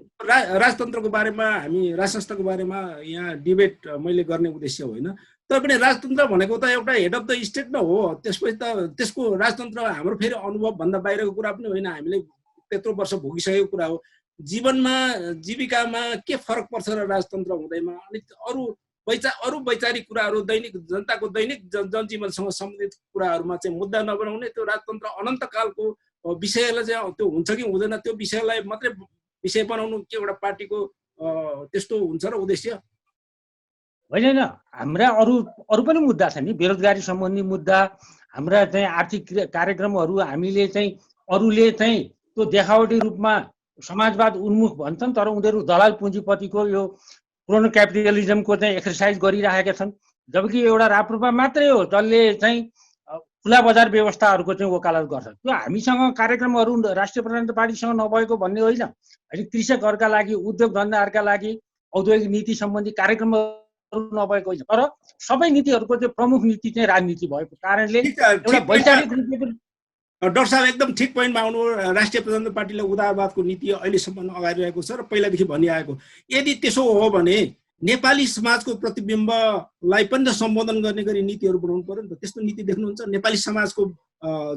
राजतन्त्रको बारेमा, हामी राज संस्थाको बारेमा यहाँ डिबेट मैले गर्ने उद्देश्य होइन। तर पनि राजतन्त्र भनेको त एउटा हेड अफ द स्टेट न हो। त्यसपछि त त्यसको राजतन्त्र हाम्रो फेरि अनुभव भन्दा बाहिरको कुरा पनि होइन, हामीले त्यत्रो वर्ष भोगिसकेको कुरा हो। जीवनमा, जीविकामा के फरक पर्छ र राजतन्त्र हुँदैमा? अनि अरू वैचारिक कुराहरू, दैनिक जनताको दैनिक जनजीवनसँग सम्बन्धित कुराहरूमा चाहिँ मुद्दा नबनाउने, त्यो राजतन्त्र अनन्तकालको विषयलाई चाहिँ त्यो हुन्छ कि हुँदैन, त्यो विषयलाई मात्रै विषय बनाउनु के एउटा पार्टीको त्यस्तो हुन्छ र उद्देश्य
होइन। हाम्रा अरू पनि मुद्दा छन् नि, बेरोजगारी सम्बन्धी मुद्दा, हाम्रा चाहिँ आर्थिक कार्यक्रमहरू हामीले चाहिँ अरूले चाहिँ त्यो देखावटी रूपमा समाजवाद उन्मुख भन्छन्, तर उनीहरू दलाल पुँजीपतिको यो क्रोनो क्यापिटलिजमको चाहिँ एक्सर्साइज गरिरहेका छन्। जबकि एउटा राप्रपा मात्रै हो जसले चाहिँ खुला बजार व्यवस्थाहरूको चाहिँ वकालत गर्छ। त्यो हामीसँग कार्यक्रमहरू राष्ट्रिय प्रजातन्त्र पार्टीसँग नभएको भन्ने होइन। अहिले कृषकहरूका लागि, उद्योग धन्दाहरूका लागि औद्योगिक नीति सम्बन्धी कार्यक्रमहरू नभएको होइन, तर सबै नीतिहरूको चाहिँ प्रमुख नीति चाहिँ राजनीति भएको कारणले एउटा वैचारिक रूपले
डाक्टर साहब एकदम ठिक पोइन्टमा आउनु। राष्ट्रिय प्रजातन्त्र पार्टीले उदारवादको नीति अहिलेसम्म अगाडि रहेको छ र पहिलादेखि भनिआएको। यदि त्यसो हो भने नेपाली समाजको प्रतिबिम्बलाई पनि त सम्बोधन गर्ने गरी नीतिहरू बनाउनु पर्यो नि त। त्यस्तो नीति देख्नुहुन्छ? नेपाली समाजको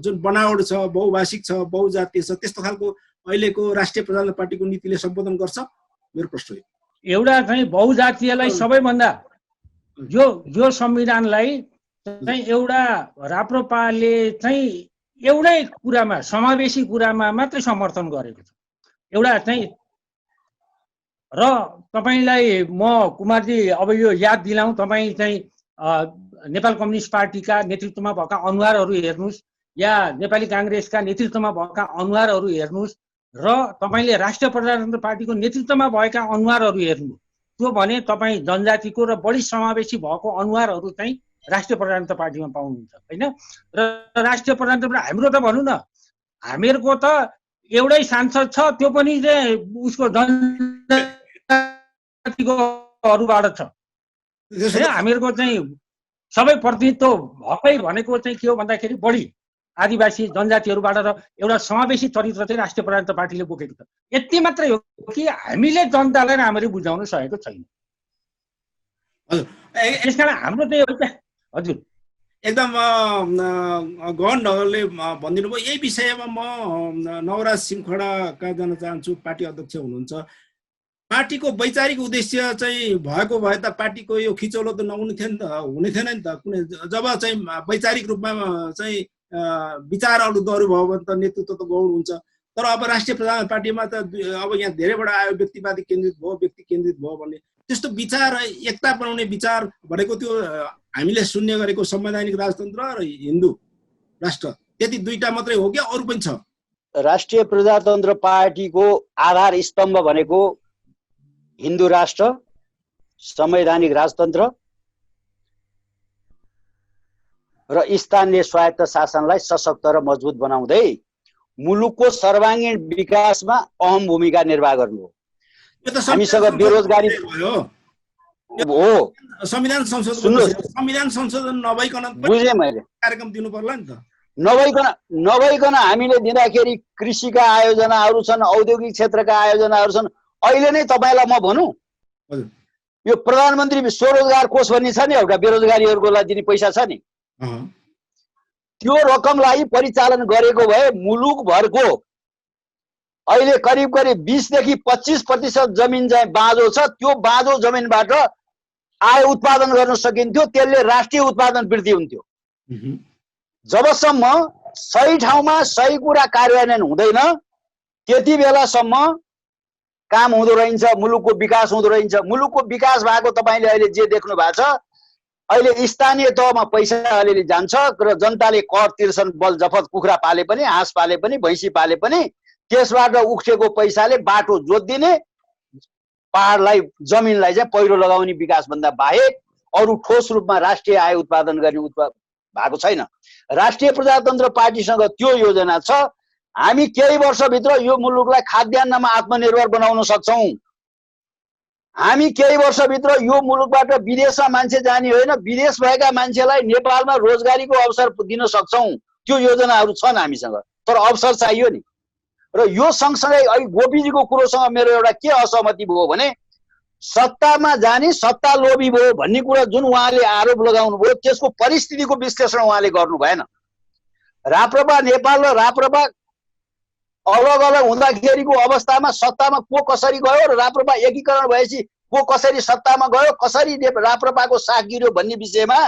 जुन बनावट छ, बहुभाषिक छ, बहुजातीय छ, त्यस्तो खालको अहिलेको राष्ट्रिय प्रजातन्त्र पार्टीको नीतिले सम्बोधन गर्छ? मेरो प्रश्न हो।
एउटा चाहिँ बहुजातीयलाई सबैभन्दा यो संविधानलाई चाहिँ एउटा राप्रपाले चाहिँ एउटै कुरामा, समावेशी कुरामा मात्रै समर्थन गरेको छ। एउटा चाहिँ र तपाईलाई म कुमारजी अब यो याद दिलाउँ, तपाईँ चाहिँ नेपाल कम्युनिस्ट पार्टीका नेतृत्वमा भएका अनुहारहरू हेर्नुहोस् या नेपाली काङ्ग्रेसका नेतृत्वमा भएका अनुहारहरू हेर्नुहोस् र तपाईँले राष्ट्रिय प्रजातन्त्र पार्टीको नेतृत्वमा भएका अनुहारहरू हेर्नु। त्यो भने तपाईँ जनजातिको र बढी समावेशी भएको अनुहारहरू चाहिँ राष्ट्रिय प्रजातन्त्र पार्टीमा पाउनुहुन्छ होइन। र राष्ट्रिय प्रजातन्त्र हाम्रो त भनौँ न, हामीहरूको त एउटै सांसद छ, त्यो पनि चाहिँ उसको जनजातिकोहरूबाट छ। हामीहरूको चाहिँ सबै प्रतिनिधित्व भएकै भनेको चाहिँ के हो भन्दाखेरि बढी आदिवासी जनजातिहरूबाट र एउटा समावेशी चरित्र चाहिँ राष्ट्रिय प्रजातन्त्र पार्टीले बोकेको छ। यति मात्रै हो कि हामीले जनतालाई राम्ररी बुझाउन सकेको छैन। त्यसकारण हाम्रो चाहिँ हजुर
एकदम गहन ढङ्गले भनिदिनु भयो। यही विषयमा म नवराज सिमखडाका जान चाहन्छु। पार्टी अध्यक्ष हुनुहुन्छ। पार्टीको वैचारिक उद्देश्य चाहिँ भएको भए त पार्टीको यो खिचौलो त नहुने थियो नि त, हुने थिएन नि त कुनै। जब चाहिँ वैचारिक रूपमा चाहिँ विचारहरू दह्रो भयो भने त नेतृत्व त गौण हुन्छ। तर अब राष्ट्रिय प्रजातन्त्र पार्टीमा त अब यहाँ धेरैबाट आयो, व्यक्तिवादी केन्द्रित भयो, व्यक्ति केन्द्रित भयो भन्ने त्यस्तो विचार, एकता बनाउने विचार भनेको त्यो हामीले सुन्ने गरेको संवैधानिक राजतन्त्र र हिन्दू राष्ट्र, त्यति दुईटा मात्रै हो कि अरू पनि छ?
राष्ट्रिय प्रजातन्त्र पार्टीको आधार स्तम्भ भनेको हिन्दू राष्ट्र, संवैधानिक राजतन्त्र र स्थानीय स्वायत्त शासनलाई सशक्त र मजबुत बनाउँदै मुलुकको सर्वाङ्गीण विकासमा अहम भूमिका निर्वाह गर्नु हो।
यो त
हामीसँग बेरोजगारी
भयो।
हो,
संविधान संशोधन
सुन्नुहोस्,
संविधान संशोधन नभइकन
बुझेँ मैले।
कार्यक्रम दिनु पर्ला नि त।
नभइकन हामीले दिँदाखेरि कृषिका आयोजनाहरू छन्, औद्योगिक क्षेत्रका आयोजनाहरू छन्। अहिले नै तपाईँलाई म भनौँ,
हजुर,
यो प्रधानमन्त्री स्वरोजगार कोष भन्ने छ नि एउटा, बेरोजगारीहरूको लागि दिने पैसा छ नि, त्यो रकमलाई परिचालन गरेको भए मुलुकभरको अहिले करिब 20 देखि 25% जमिन चाहिँ बाँझो छ। त्यो बाँझो जमिनबाट आय उत्पादन गर्न सकिन्थ्यो। त्यसले राष्ट्रिय उत्पादन वृद्धि हुन्थ्यो। जबसम्म सही ठाउँमा सही कुरा कार्यान्वयन हुँदैन त्यति बेलासम्म काम हुँदो रहन्छ, मुलुकको विकास हुँदो रहन्छ। मुलुकको विकास भएको तपाईँले अहिले जे देख्नु भएको छ, अहिले स्थानीय तहमा पैसा अलिअलि जान्छ र जनताले कर तिर्छन्, बल जफत कुखुरा पाले पनि, हाँस पाले पनि, भैँसी पाले पनि। त्यसबाट उठेको पैसाले बाटो जोत्दिने, पहाडलाई जमिनलाई चाहिँ पहिरो लगाउने विकासभन्दा बाहेक अरू ठोस रूपमा राष्ट्रिय आय उत्पादन गर्ने भएको छैन। राष्ट्रिय प्रजातन्त्र पार्टीसँग त्यो योजना छ। हामी केही वर्षभित्र यो मुलुकलाई खाद्यान्नमा आत्मनिर्भर बनाउन सक्छौँ। हामी केही वर्षभित्र यो मुलुकबाट विदेशमा मान्छे जाने होइन, विदेश भएका मान्छेलाई नेपालमा रोजगारीको अवसर दिन सक्छौँ। त्यो योजनाहरू छन् हामीसँग, तर अवसर चाहियो नि। र यो सँगसँगै अहिले गोपीजीको कुरोसँग मेरो एउटा के असहमति भयो भने, सत्तामा जाने सत्ता लोभी भयो भन्ने कुरा जुन उहाँले आरोप लगाउनु भयो, त्यसको परिस्थितिको विश्लेषण उहाँले गर्नु भएन। राप्रपा नेपाल र राप्रपा अलग अलग हुँदाखेरिको अवस्थामा सत्तामा को कसरी गयो र राप्रपा एकीकरण भएपछि को कसरी सत्तामा गयो, कसरी राप्रपाको साथ गिर्यो भन्ने विषयमा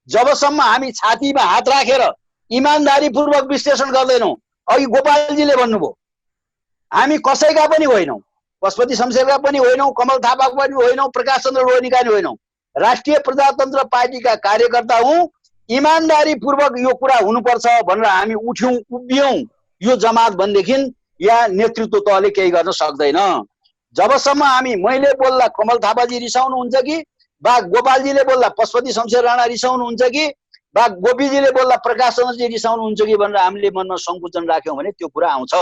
जबसम्म हामी छातीमा हात राखेर इमानदारीपूर्वक विश्लेषण गर्दैनौँ, अघि गोपालजीले भन्नुभयो, हामी कसैका पनि होइनौँ, पशुपति शमशेरका पनि होइनौँ, कमल थापाका पनि होइनौँ, प्रकाश चन्द्र लोहनीका पनि होइनौँ। राष्ट्रिय प्रजातन्त्र पार्टीका कार्यकर्ता हौँ। इमानदारीपूर्वक यो कुरा हुनुपर्छ भनेर हामी उठ्यौँ, उभियौँ। यो जमात भनेदेखि यहाँ नेतृत्व तहले केही गर्न सक्दैन। जबसम्म हामी, मैले बोल्दा कमल थापाजी रिसाउनुहुन्छ कि, बा गोपालजीले बोल्दा पशुपति शमशेर राणा रिसाउनुहुन्छ कि, बा गोपीजीले बोल्दा प्रकाश चन्द्रजी रिसाउनुहुन्छ कि भनेर हामीले मनमा सङ्कुचन राख्यौँ भने त्यो कुरा आउँछ।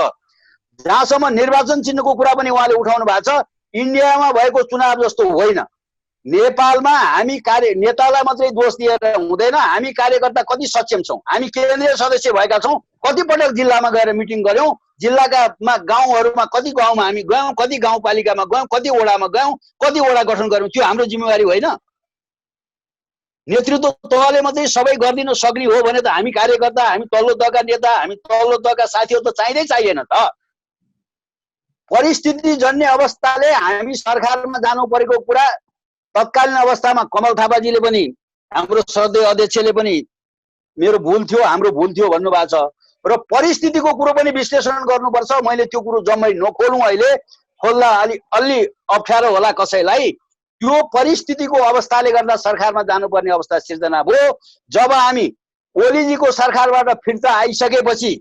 जहाँसम्म निर्वाचन चिन्हको कुरा पनि उहाँले उठाउनु भएको छ, इन्डियामा भएको चुनाव जस्तो होइन। नेपालमा हामी नेतालाई मात्रै दोष दिएर हुँदैन। हामी कार्यकर्ता कति सक्षम छौँ, हामी केन्द्रीय सदस्य भएका छौँ, कतिपटक जिल्लामा गएर मिटिङ गऱ्यौँ, जिल्लाकामा गाउँहरूमा कति गाउँमा हामी गयौँ, कति गाउँपालिकामा गयौँ, कति वडामा गयौँ, कति वडा गठन गऱ्यौँ। त्यो हाम्रो जिम्मेवारी होइन। नेतृत्व तहले मात्रै सबै गरिदिन सक्ने हो भने त हामी कार्यकर्ता, हामी तल्लो तहका नेता, हामी तल्लो तहका साथीहरू त चाहिँदै चाहिएन त। परिस्थितिजन्य अवस्थाले हामी सरकारमा जानु परेको कुरा तत्कालीन अवस्थामा कमल थापाजीले पनि, हाम्रो श्रद्धेय अध्यक्षले पनि मेरो भुल थियो, हाम्रो भुल थियो भन्नुभएको छ। र परिस्थितिको कुरो पनि विश्लेषण गर्नुपर्छ। मैले त्यो कुरो जम्मै नखोलौँ, अहिले खोल्दा अलि अप्ठ्यारो होला कसैलाई। त्यो परिस्थितिको अवस्थाले गर्दा सरकारमा जानुपर्ने अवस्था सिर्जना भयो। जब हामी ओलीजीको सरकारबाट फिर्ता आइसकेपछि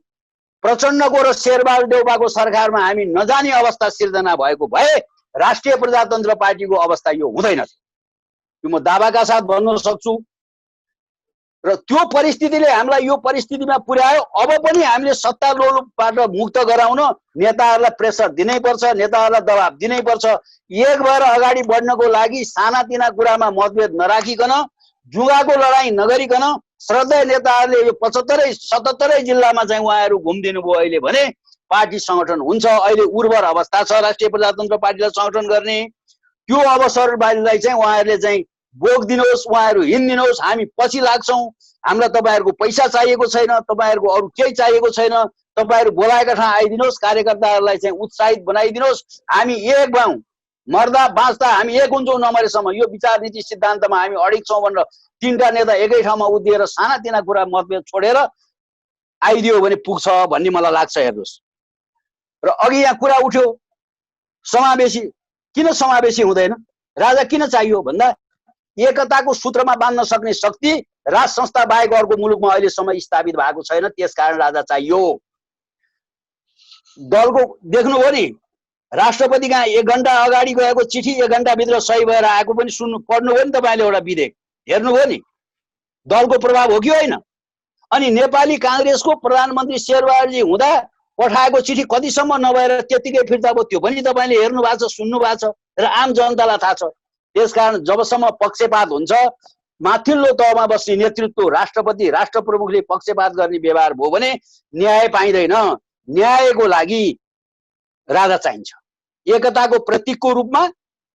प्रचण्डको र शेरबहादुर देउपाको सरकारमा हामी नजाने अवस्था सिर्जना भएको भए राष्ट्रिय प्रजातन्त्र पार्टीको अवस्था यो हुँदैन थियो। यो म दावाका साथ भन्न सक्छु। र त्यो परिस्थितिले हामीलाई यो परिस्थितिमा पुर्यायो। अब पनि हामीले सत्ता लोलुपबाट मुक्त गराउन नेताहरूलाई प्रेसर दिनैपर्छ, नेताहरूलाई दबाब दिनैपर्छ। एक भएर अगाडि बढ्नको लागि सानातिना कुरामा मतभेद नराखिकन, जुगाको लडाइँ नगरिकन, श्रद्धेय नेताहरूले यो 75-77 जिल्लामा चाहिँ उहाँहरू घुमिदिनु भयो अहिले भने पार्टी सङ्गठन हुन्छ। अहिले उर्वर अवस्था छ राष्ट्रिय प्रजातन्त्र पार्टीलाई सङ्गठन गर्ने। त्यो अवसरलाई चाहिँ उहाँहरूले चाहिँ बोकिदिनुहोस्, उहाँहरू हिँडिदिनुहोस्, हामी पछि लाग्छौँ। हामीलाई तपाईँहरूको पैसा चाहिएको छैन, तपाईँहरूको अरू केही चाहिएको छैन। तपाईँहरू बोलाएका ठाउँ आइदिनुहोस्, कार्यकर्ताहरूलाई चाहिँ उत्साहित बनाइदिनुहोस्। हामी एक भयौँ, मर्दा बाँच्दा हामी एक हुन्छौँ नमरेसम्म। यो विचार नीति सिद्धान्तमा हामी अडिग छौँ भनेर तीनटा नेता एकै ठाउँमा उभिएर सानातिना कुरा मतभेद छोडेर आइदियो भने पुग्छ भन्ने मलाई लाग्छ। हेर्नुहोस्, र अघि यहाँ कुरा उठ्यो समावेशी, किन समावेशी हुँदैन? राजा किन चाहियो भन्दा एकताको सूत्रमा बाँध्न सक्ने शक्ति राज संस्था बाहेक अर्को मुलुकमा अहिलेसम्म स्थापित भएको छैन। त्यसकारण राजा चाहियो। दलको देख्नुभयो नि, राष्ट्रपति कहाँ 1 घण्टा अगाडि गएको चिठी 1 घण्टाभित्र सही भएर आएको पनि पढ्नुभयो नि तपाईँले, एउटा विधेयक हेर्नुभयो नि। दलको प्रभाव हो कि होइन? अनि नेपाली काङ्ग्रेसको प्रधानमन्त्री शेरबहादुरजी हुँदा पठाएको चिठी कतिसम्म नभएर त्यतिकै फिर्ता भयो त्यो पनि तपाईँले हेर्नु भएको छ, सुन्नु भएको छ र आम जनतालाई थाहा छ। त्यसकारण जबसम्म पक्षपात हुन्छ, माथिल्लो तहमा बस्ने नेतृत्व राष्ट्रपति राष्ट्र प्रमुखले पक्षपात गर्ने व्यवहार भयो भने न्याय पाइँदैन। न्यायको लागि राजा चाहिन्छ। एकताको प्रतीकको रूपमा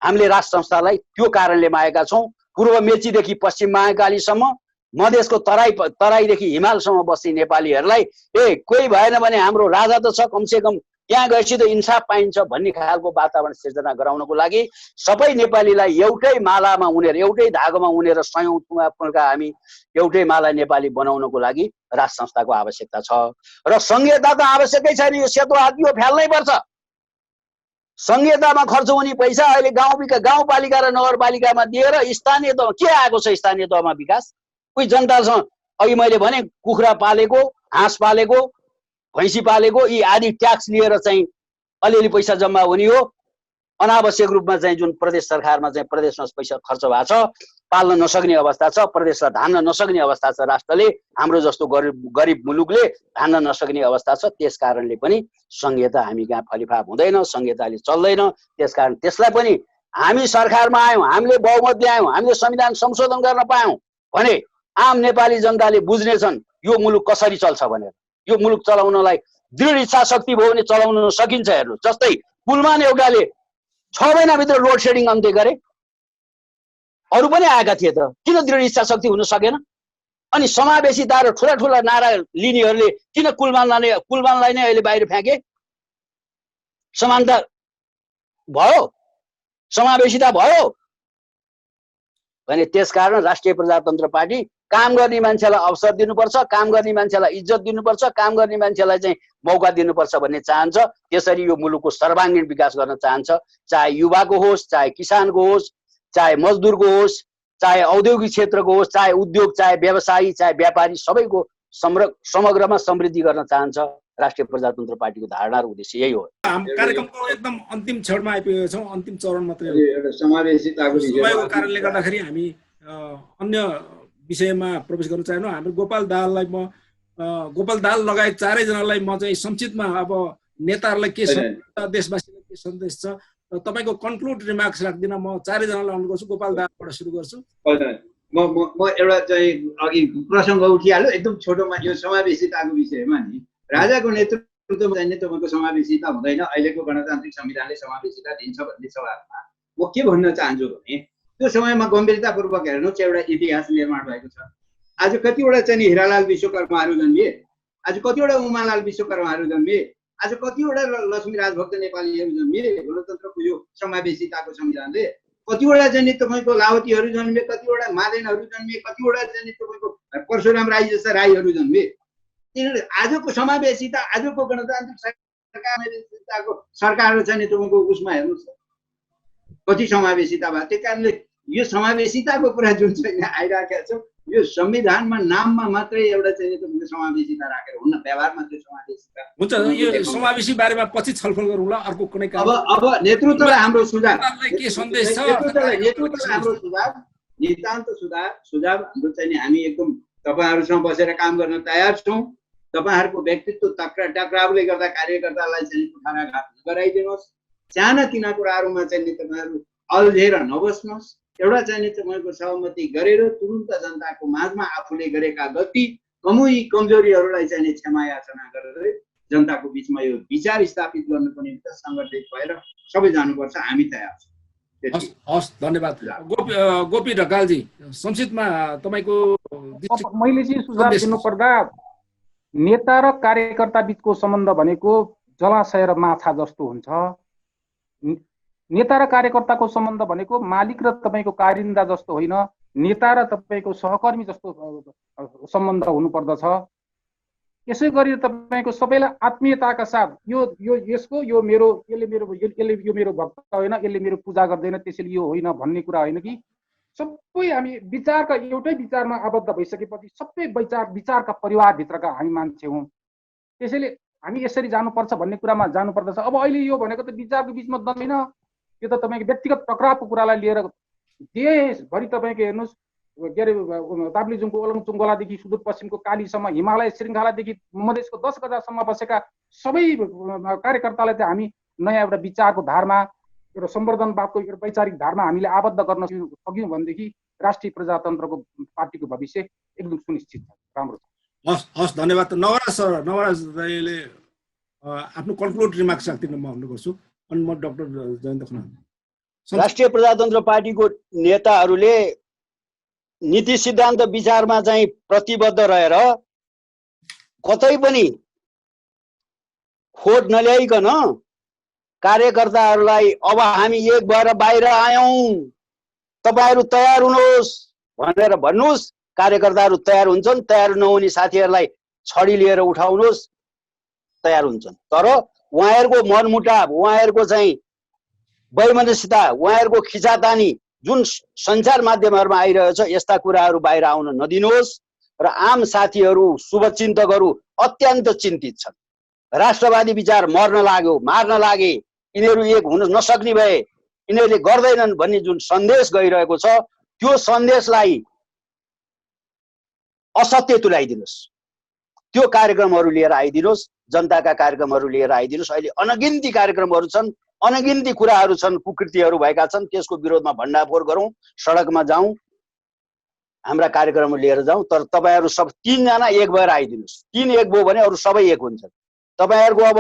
हामीले राष्ट्र संस्थालाई त्यो कारणले मागेका छौँ। पूर्व मेचीदेखि पश्चिम महाकालीसम्म, मधेसको तराईदेखि हिमालसम्म बस्ने नेपालीहरूलाई कोही भएन भने हाम्रो राजा त छ, कमसेकम त्यहाँ गएपछि त इन्साफ पाइन्छ भन्ने खालको वातावरण सिर्जना गराउनको लागि सबै नेपालीलाई एउटै मालामा उनेर, एउटै धागोमा उनेर सयौं पुर्खा हामी एउटै माला नेपाली बनाउनको लागि राष्ट्र संस्थाको आवश्यकता छ। र संहिता त आवश्यकै छैन, यो सेतो हात यो फ्याल्नै पर्छ। संहितामा खर्च हुने पैसा अहिले गाउँपालिका र नगरपालिकामा दिएर स्थानीय तहमा के आएको छ? स्थानीय तहमा विकास कोही जनतासँग अघि मैले भने कुखुरा पालेको, हाँस पालेको, भैँसी पालेको यी आदि ट्याक्स लिएर चाहिँ अलिअलि पैसा जम्मा हुने हो। अनावश्यक रूपमा चाहिँ जुन प्रदेश सरकारमा चाहिँ प्रदेशमा पैसा खर्च भएको छ, पाल्न नसक्ने अवस्था छ, प्रदेशलाई धान्न नसक्ने अवस्था छ, राष्ट्रले हाम्रो जस्तो गरिब मुलुकले धान्न नसक्ने अवस्था छ। त्यस कारणले पनि संहिता हामी कहाँ फलिफाप हुँदैन, संहिताले चल्दैन। त्यसकारण त्यसलाई पनि हामी सरकारमा आयौँ, हामीले बहुमत ल्यायौँ, हामीले संविधान संशोधन गर्न पायौँ भने आम नेपाली जनताले बुझ्नेछन् यो मुलुक कसरी चल्छ भनेर। यो मुलुक चलाउनलाई दृढ इच्छा शक्ति भयो भने चलाउन सकिन्छ। हेर्नु, जस्तै पुलमान एउटाले 6 महिनाभित्र लोड सेडिङ अन्त्य गरे, अरू पनि आएका थिए त, किन दृढ इच्छा शक्ति हुन सकेन? अनि समावेशिता र ठुला ठुला नारा लिनेहरूले किन कुलमानलाई नै अहिले बाहिर फ्याँके? समानता भयो, समावेशिता भयो भने त्यसकारण राष्ट्रिय प्रजातन्त्र पार्टी काम गर्ने मान्छेलाई अवसर दिनुपर्छ, काम गर्ने मान्छेलाई इज्जत दिनुपर्छ, काम गर्ने मान्छेलाई चाहिँ मौका दिनुपर्छ भन्ने चाहन्छ। त्यसरी यो मुलुकको सर्वाङ्गीण विकास गर्न चाहन्छ। चाहे युवाको होस्, चाहे किसानको होस्, चाहे मजदुरको होस्, चाहे औद्योगिक क्षेत्रको होस्, चाहे उद्योग, चाहे व्यवसायी, चाहे व्यापारी, सबैको समग्रमा समृद्धि गर्न चाहन्छ। राष्ट्रिय प्रजातन्त्र पार्टीको धारणा र उद्देश्य यही हो।
कार्यक्रमको एकदम अन्तिम क्षणमा आइपुगेका छौँ, अन्तिम चरण मात्रै हो।
एउटा समावेशिताको
समयको कारणले गर्दाखेरि हामी अन्य विषयमा प्रवेश गर्न चाहेनौँ। हाम्रो गोपाल दाहाल लगायत चारैजनालाई म चाहिँ संक्षिप्तमा अब नेताहरूलाई के सन्देश, देशवासीलाई के सन्देश छ, तपाईँको कन्क्लुड रिमार्क्स राख्दिनँ। म चारैजनालाई अनुरोध गर्छु। गोपाल दाहालबाट सुरु गर्छु।
म एउटा चाहिँ अघि प्रसङ्ग उठिहाल्यो एकदम छोटोमा, यो समावेशिताको विषयमा नि राजाको नेतृत्वमा चाहिँ तपाईँको समावेशिता हुँदैन, अहिलेको गणतान्त्रिक संविधानले समावेशिता दिन्छ भन्ने सवालमा म के भन्न चाहन्छु भने त्यो समयमा गम्भीरतापूर्वक हेर्नुहोस्, एउटा इतिहास निर्माण भएको छ। आज कतिवटा चाहिँ हिरालाल विश्वकर्माहरू जन्मिए, आज कतिवटा उमालाल विश्वकर्माहरू जन्मिए, आज कतिवटा लक्ष्मी राजभक्त नेपालीहरू जन्मिए गणतन्त्रको यो समावेशिताको संविधानले। कतिवटा चाहिँ तपाईँको लावतीहरू जन्मिए, कतिवटा मादेनहरू जन्मिए, कतिवटा चाहिँ तपाईँको परशुराम राई जस्ता राईहरू जन्मिए। आजको समावेशिता, आजको गणतान्त्रिक समावेशिताको सरकार चाहिँ तपाईँको उसमा हेर्नुहोस् कति समावेशिता भयो। त्यही कारणले यो समावेशिताको कुरा जुन चाहिँ आइराखेको छ, यो संविधानमा नाममा मात्रै एउटा चाहिँ तपाईँको समावेशिता राखेर हुन्न, व्यवहारमा त्यो समावेशिता
हुन्छ। यो समावेशी बारेमा पछि छलफल गरौँला अर्को कुनै काम।
अब नेतृत्वलाई हाम्रो सुझाव
के सन्देश छ?
नेतृत्वलाई हाम्रो सुझाव, नितान्त सुझाव हाम्रो चाहिँ हामी एकदम तपाईँहरूसँग बसेर काम गर्न तयार छौँ। तपाईँहरूको व्यक्तित्व टक्राउले गर्दा कार्यकर्तालाई चाहिँ कुठाराघात गराइदिनुहोस्। साना तिना कुराहरूमा चाहिँ तपाईँहरू अल्झेर नबस्नुहोस्। एउटा चाहिँ तपाईँको सहमति गरेर तुरुन्त जनताको माझमा आफूले गरेका गल्ती कमजोरीहरूलाई चाहिँ क्षमा याचना गरेर जनताको बिचमा यो विचार स्थापित गर्नुको निम्ति सङ्गठित भएर सबै जानुपर्छ। हामी तयार छौँ।
हस्, धन्यवाद। गोपी ढकालजी, संक्षिप्तमा तपाईँको
मैले चाहिँ सुझाव दिनुपर्दा नेता र कार्यकर्ता बिचको सम्बन्ध भनेको जलाशय र माछा जस्तो हुन्छ। नेता र कार्यकर्ताको सम्बन्ध भनेको मालिक र तपाईँको कारिन्दा जस्तो होइन, नेता र तपाईँको सहकर्मी जस्तो सम्बन्ध हुनुपर्दछ। यसै गरी तपाईँको सबैलाई आत्मीयताका साथ यो मेरो भक्त होइन, यसले मेरो पूजा गर्दैन, त्यसैले यो होइन भन्ने कुरा होइन कि सबै हामी विचारका एउटै विचारमा आबद्ध भइसकेपछि सबै विचारका परिवारभित्रका हामी मान्छे हौँ। त्यसैले हामी यसरी जानुपर्छ भन्ने कुरामा जानुपर्दछ। अब अहिले यो भनेको त विचारको बिचमा दम होइन, यो त तपाईँको व्यक्तिगत टक्रावको कुरालाई लिएर देशभरि तपाईँको हेर्नुहोस् के अरे ताप्लेजुङको ओलङचुङ गोलादेखि सुदूरपश्चिमको कालीसम्म हिमालय श्रृङ्खलादेखि मधेसको 10 गजासम्म बसेका सबै कार्यकर्तालाई चाहिँ हामी नयाँ एउटा विचारको धारमा एउटा सम्वर्धनवादको एउटा वैचारिक धारमा हामीले आबद्ध गर्न सक्यौँ भनेदेखि राष्ट्रिय प्रजातन्त्रको पार्टीको भविष्य एकदम सुनिश्चित छ। राम्रो छ।
हस् धन्यवाद। नवराज सर, नवराज दाइले आफ्नो कन्क्लुड रिमार्क्स राख्दिनु म भन्नु गर्छु अनि म डाक्टर जयन्त खनाल।
राष्ट्रिय प्रजातन्त्र पार्टीको नेताहरूले नीति सिद्धान्त विचारमा चाहिँ प्रतिबद्ध रहेर कतै पनि खोट नल्याइकन कार्यकर्ताहरूलाई अब हामी एक भएर बाहिर आयौँ, तपाईहरू तयार हुनुहोस् भनेर भन्नुहोस्। कार्यकर्ताहरू तयार हुन्छन्, तयार नहुने साथीहरूलाई छडी लिएर उठाउनुहोस्, तयार हुन्छन्। तर उहाँहरूको मनमुटाव, उहाँहरूको चाहिँ वैमनस्यता, उहाँहरूको खिचातानी जुन सञ्चार माध्यमहरूमा आइरहेछ, यस्ता कुराहरू बाहिर आउन नदिनुहोस्। र आम साथीहरू, शुभचिन्तकहरू अत्यन्त चिन्तित छन्। राष्ट्रवादी विचार मर्न लाग्यो, मार्न लागे, यिनीहरू एक हुन नसक्ने भए, यिनीहरूले गर्दैनन् भन्ने जुन सन्देश गइरहेको छ, त्यो सन्देशलाई असत्य तुल्याइदिनुहोस्। त्यो कार्यक्रमहरू लिएर आइदिनुहोस्, जनताका कार्यक्रमहरू लिएर आइदिनुहोस्। अहिले अनगिन्ती कार्यक्रमहरू छन्, अनगिन्ती कुराहरू छन्, कुकृतिहरू भएका छन्। त्यसको विरोधमा भण्डाफोर गरौँ, सडकमा जाउँ, हाम्रा कार्यक्रमहरू लिएर जाउँ। तर तपाईँहरू सब 3 जना एक भएर आइदिनुहोस्। 3 एक भयो भने अरू सबै एक हुन्छन्। तपाईँहरूको अब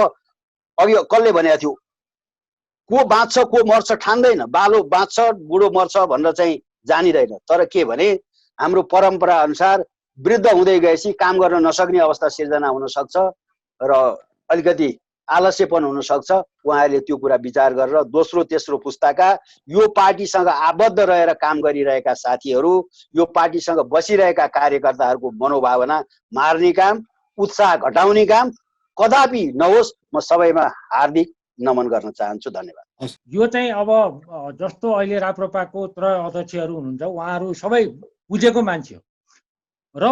अघि कसले भनेको थियो, को बाँच्छ को मर्छ ठान्दैन, बालो बाँच्छ बुढो मर्छ भनेर चाहिँ जानिँदैन। तर के भने हाम्रो परम्परा अनुसार वृद्ध हुँदै गएपछि काम गर्न नसक्ने अवस्था सिर्जना हुन सक्छ र अलिकति आलस्यपन हुन सक्छ। उहाँहरूले त्यो कुरा विचार गरेर दोस्रो तेस्रो पुस्ताका यो पार्टीसँग आबद्ध रहेर काम गरिरहेका साथीहरू, यो पार्टीसँग बसिरहेका कार्यकर्ताहरूको मनोभावना मार्ने काम, उत्साह घटाउने काम कदापि नहोस्। म सबैमा हार्दिक नमन गर्न चाहन्छु। धन्यवाद।
यो चाहिँ अब जस्तो अहिले राप्रपाको त्रय अध्यक्षहरू हुनुहुन्छ, उहाँहरू सबै बुझेको मान्छे हो र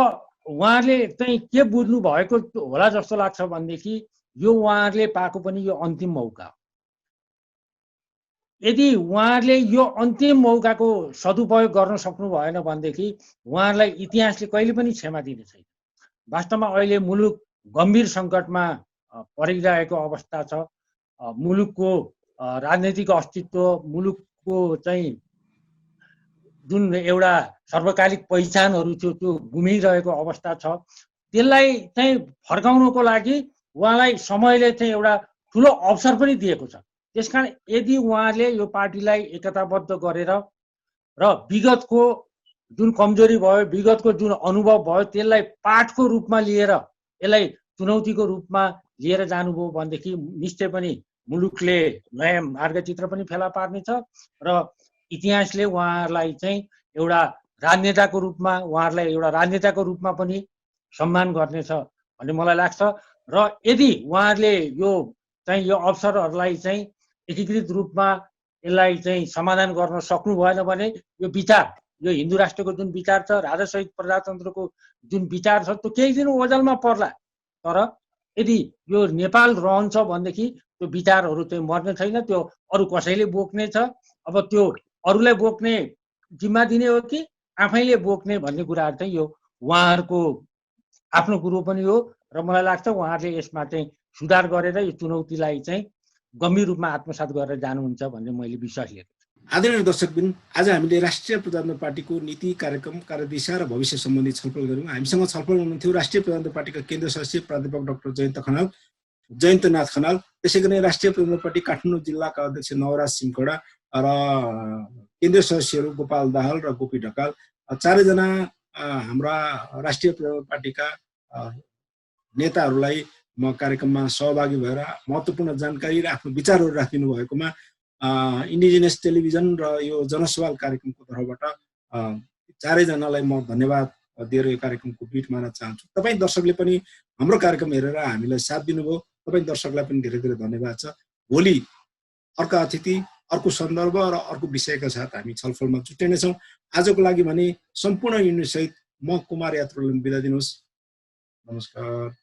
उहाँहरूले चाहिँ के बुझ्नु भएको होला जस्तो लाग्छ भनेदेखि यो उहाँहरूले पाएको पनि यो अन्तिम मौका हो। यदि उहाँहरूले यो अन्तिम मौकाको सदुपयोग गर्न सक्नु भएन भनेदेखि उहाँहरूलाई इतिहासले कहिले पनि क्षमा दिने छैन। वास्तवमा अहिले मुलुक गम्भीर सङ्कटमा परिरहेको अवस्था छ। मुलुकको राजनैतिक अस्तित्व, मुलुकको चाहिँ जुन एउटा सर्वकालिक पहिचानहरू थियो त्यो गुमिरहेको अवस्था छ। त्यसलाई चाहिँ फर्काउनको लागि उहाँलाई समयले चाहिँ एउटा ठुलो अवसर पनि दिएको छ। त्यसकारण यदि उहाँहरूले यो पार्टीलाई एकताबद्ध गरेर र विगतको जुन कमजोरी भयो, विगतको जुन अनुभव भयो, त्यसलाई पाठको रूपमा लिएर, यसलाई चुनौतीको रूपमा लिएर जानुभयो भनेदेखि निश्चय पनि मुलुकले नयाँ मार्गचित्र पनि फेला पार्नेछ र इतिहासले उहाँहरूलाई चाहिँ एउटा राजनेताको रूपमा, उहाँहरूलाई एउटा राजनेताको रूपमा पनि सम्मान गर्नेछ भन्ने मलाई लाग्छ। र यदि उहाँहरूले यो चाहिँ यो अवसरहरूलाई चाहिँ एकीकृत रूपमा यसलाई चाहिँ समाधान गर्न सक्नु भएन भने यो विचार, यो हिन्दू राष्ट्रको जुन विचार छ, राजासहित प्रजातन्त्रको जुन विचार छ, त्यो केही दिन ओझलमा पर्ला। तर यदि यो नेपाल रहन्छ भनेदेखि त्यो विचारहरू चाहिँ मर्ने छैन, त्यो अरू कसैले बोक्ने छ। अब त्यो अरूलाई बोक्ने जिम्मा दिने हो कि आफैले बोक्ने भन्ने कुराहरू चाहिँ यो उहाँहरूको आफ्नो कुरो पनि हो र मलाई लाग्छ उहाँहरूले यसमा चाहिँ सुधार गरेर यो चुनौतीलाई चाहिँ गम्भीर रूपमा आत्मसात गरेर जानुहुन्छ भन्ने मैले विश्वास लिएको छु।
आदरणीय दर्शकबिन, आज हामीले राष्ट्रिय प्रजातन्त्र पार्टीको नीति, कार्यक्रम, कार्यदिशा र भविष्य सम्बन्धी छलफल गऱ्यौँ। हामीसँग छलफल हुनुहुन्थ्यो राष्ट्रिय प्रजातन्त्र पार्टीका केन्द्र सदस्य प्राध्यापक डाक्टर जयन्तनाथ खनाल, त्यसै गरी राष्ट्रिय प्रजातन्त्र पार्टी काठमाडौँ जिल्लाका अध्यक्ष नवराज सिमखडा र केन्द्रीय सदस्यहरू गोपाल दाहाल र गोपी ढकाल। चारैजना हाम्रा राष्ट्रिय प्रजातन्त्र पार्टीका नेताहरूलाई म कार्यक्रममा सहभागी भएर महत्त्वपूर्ण जानकारी र आफ्नो विचारहरू राखिदिनु भएकोमा इन्डिजिनियस टेलिभिजन र यो जनसवाल कार्यक्रमको तर्फबाट चारैजनालाई म धन्यवाद दिएर यो कार्यक्रमको बिट मार्न चाहन्छु। तपाईँ दर्शकले पनि हाम्रो कार्यक्रम हेरेर हामीलाई साथ दिनुभयो। तपाईँ दर्शकलाई पनि धेरै धेरै धन्यवाद छ। भोलि अर्को अतिथि, अर्को सन्दर्भ र अर्को विषयका साथ हामी छलफलमा जुट्नेछौँ। आजको लागि भने सम्पूर्ण युनिटसहित म कुमार यात्रुले बिदा दिनुहोस्। नमस्कार।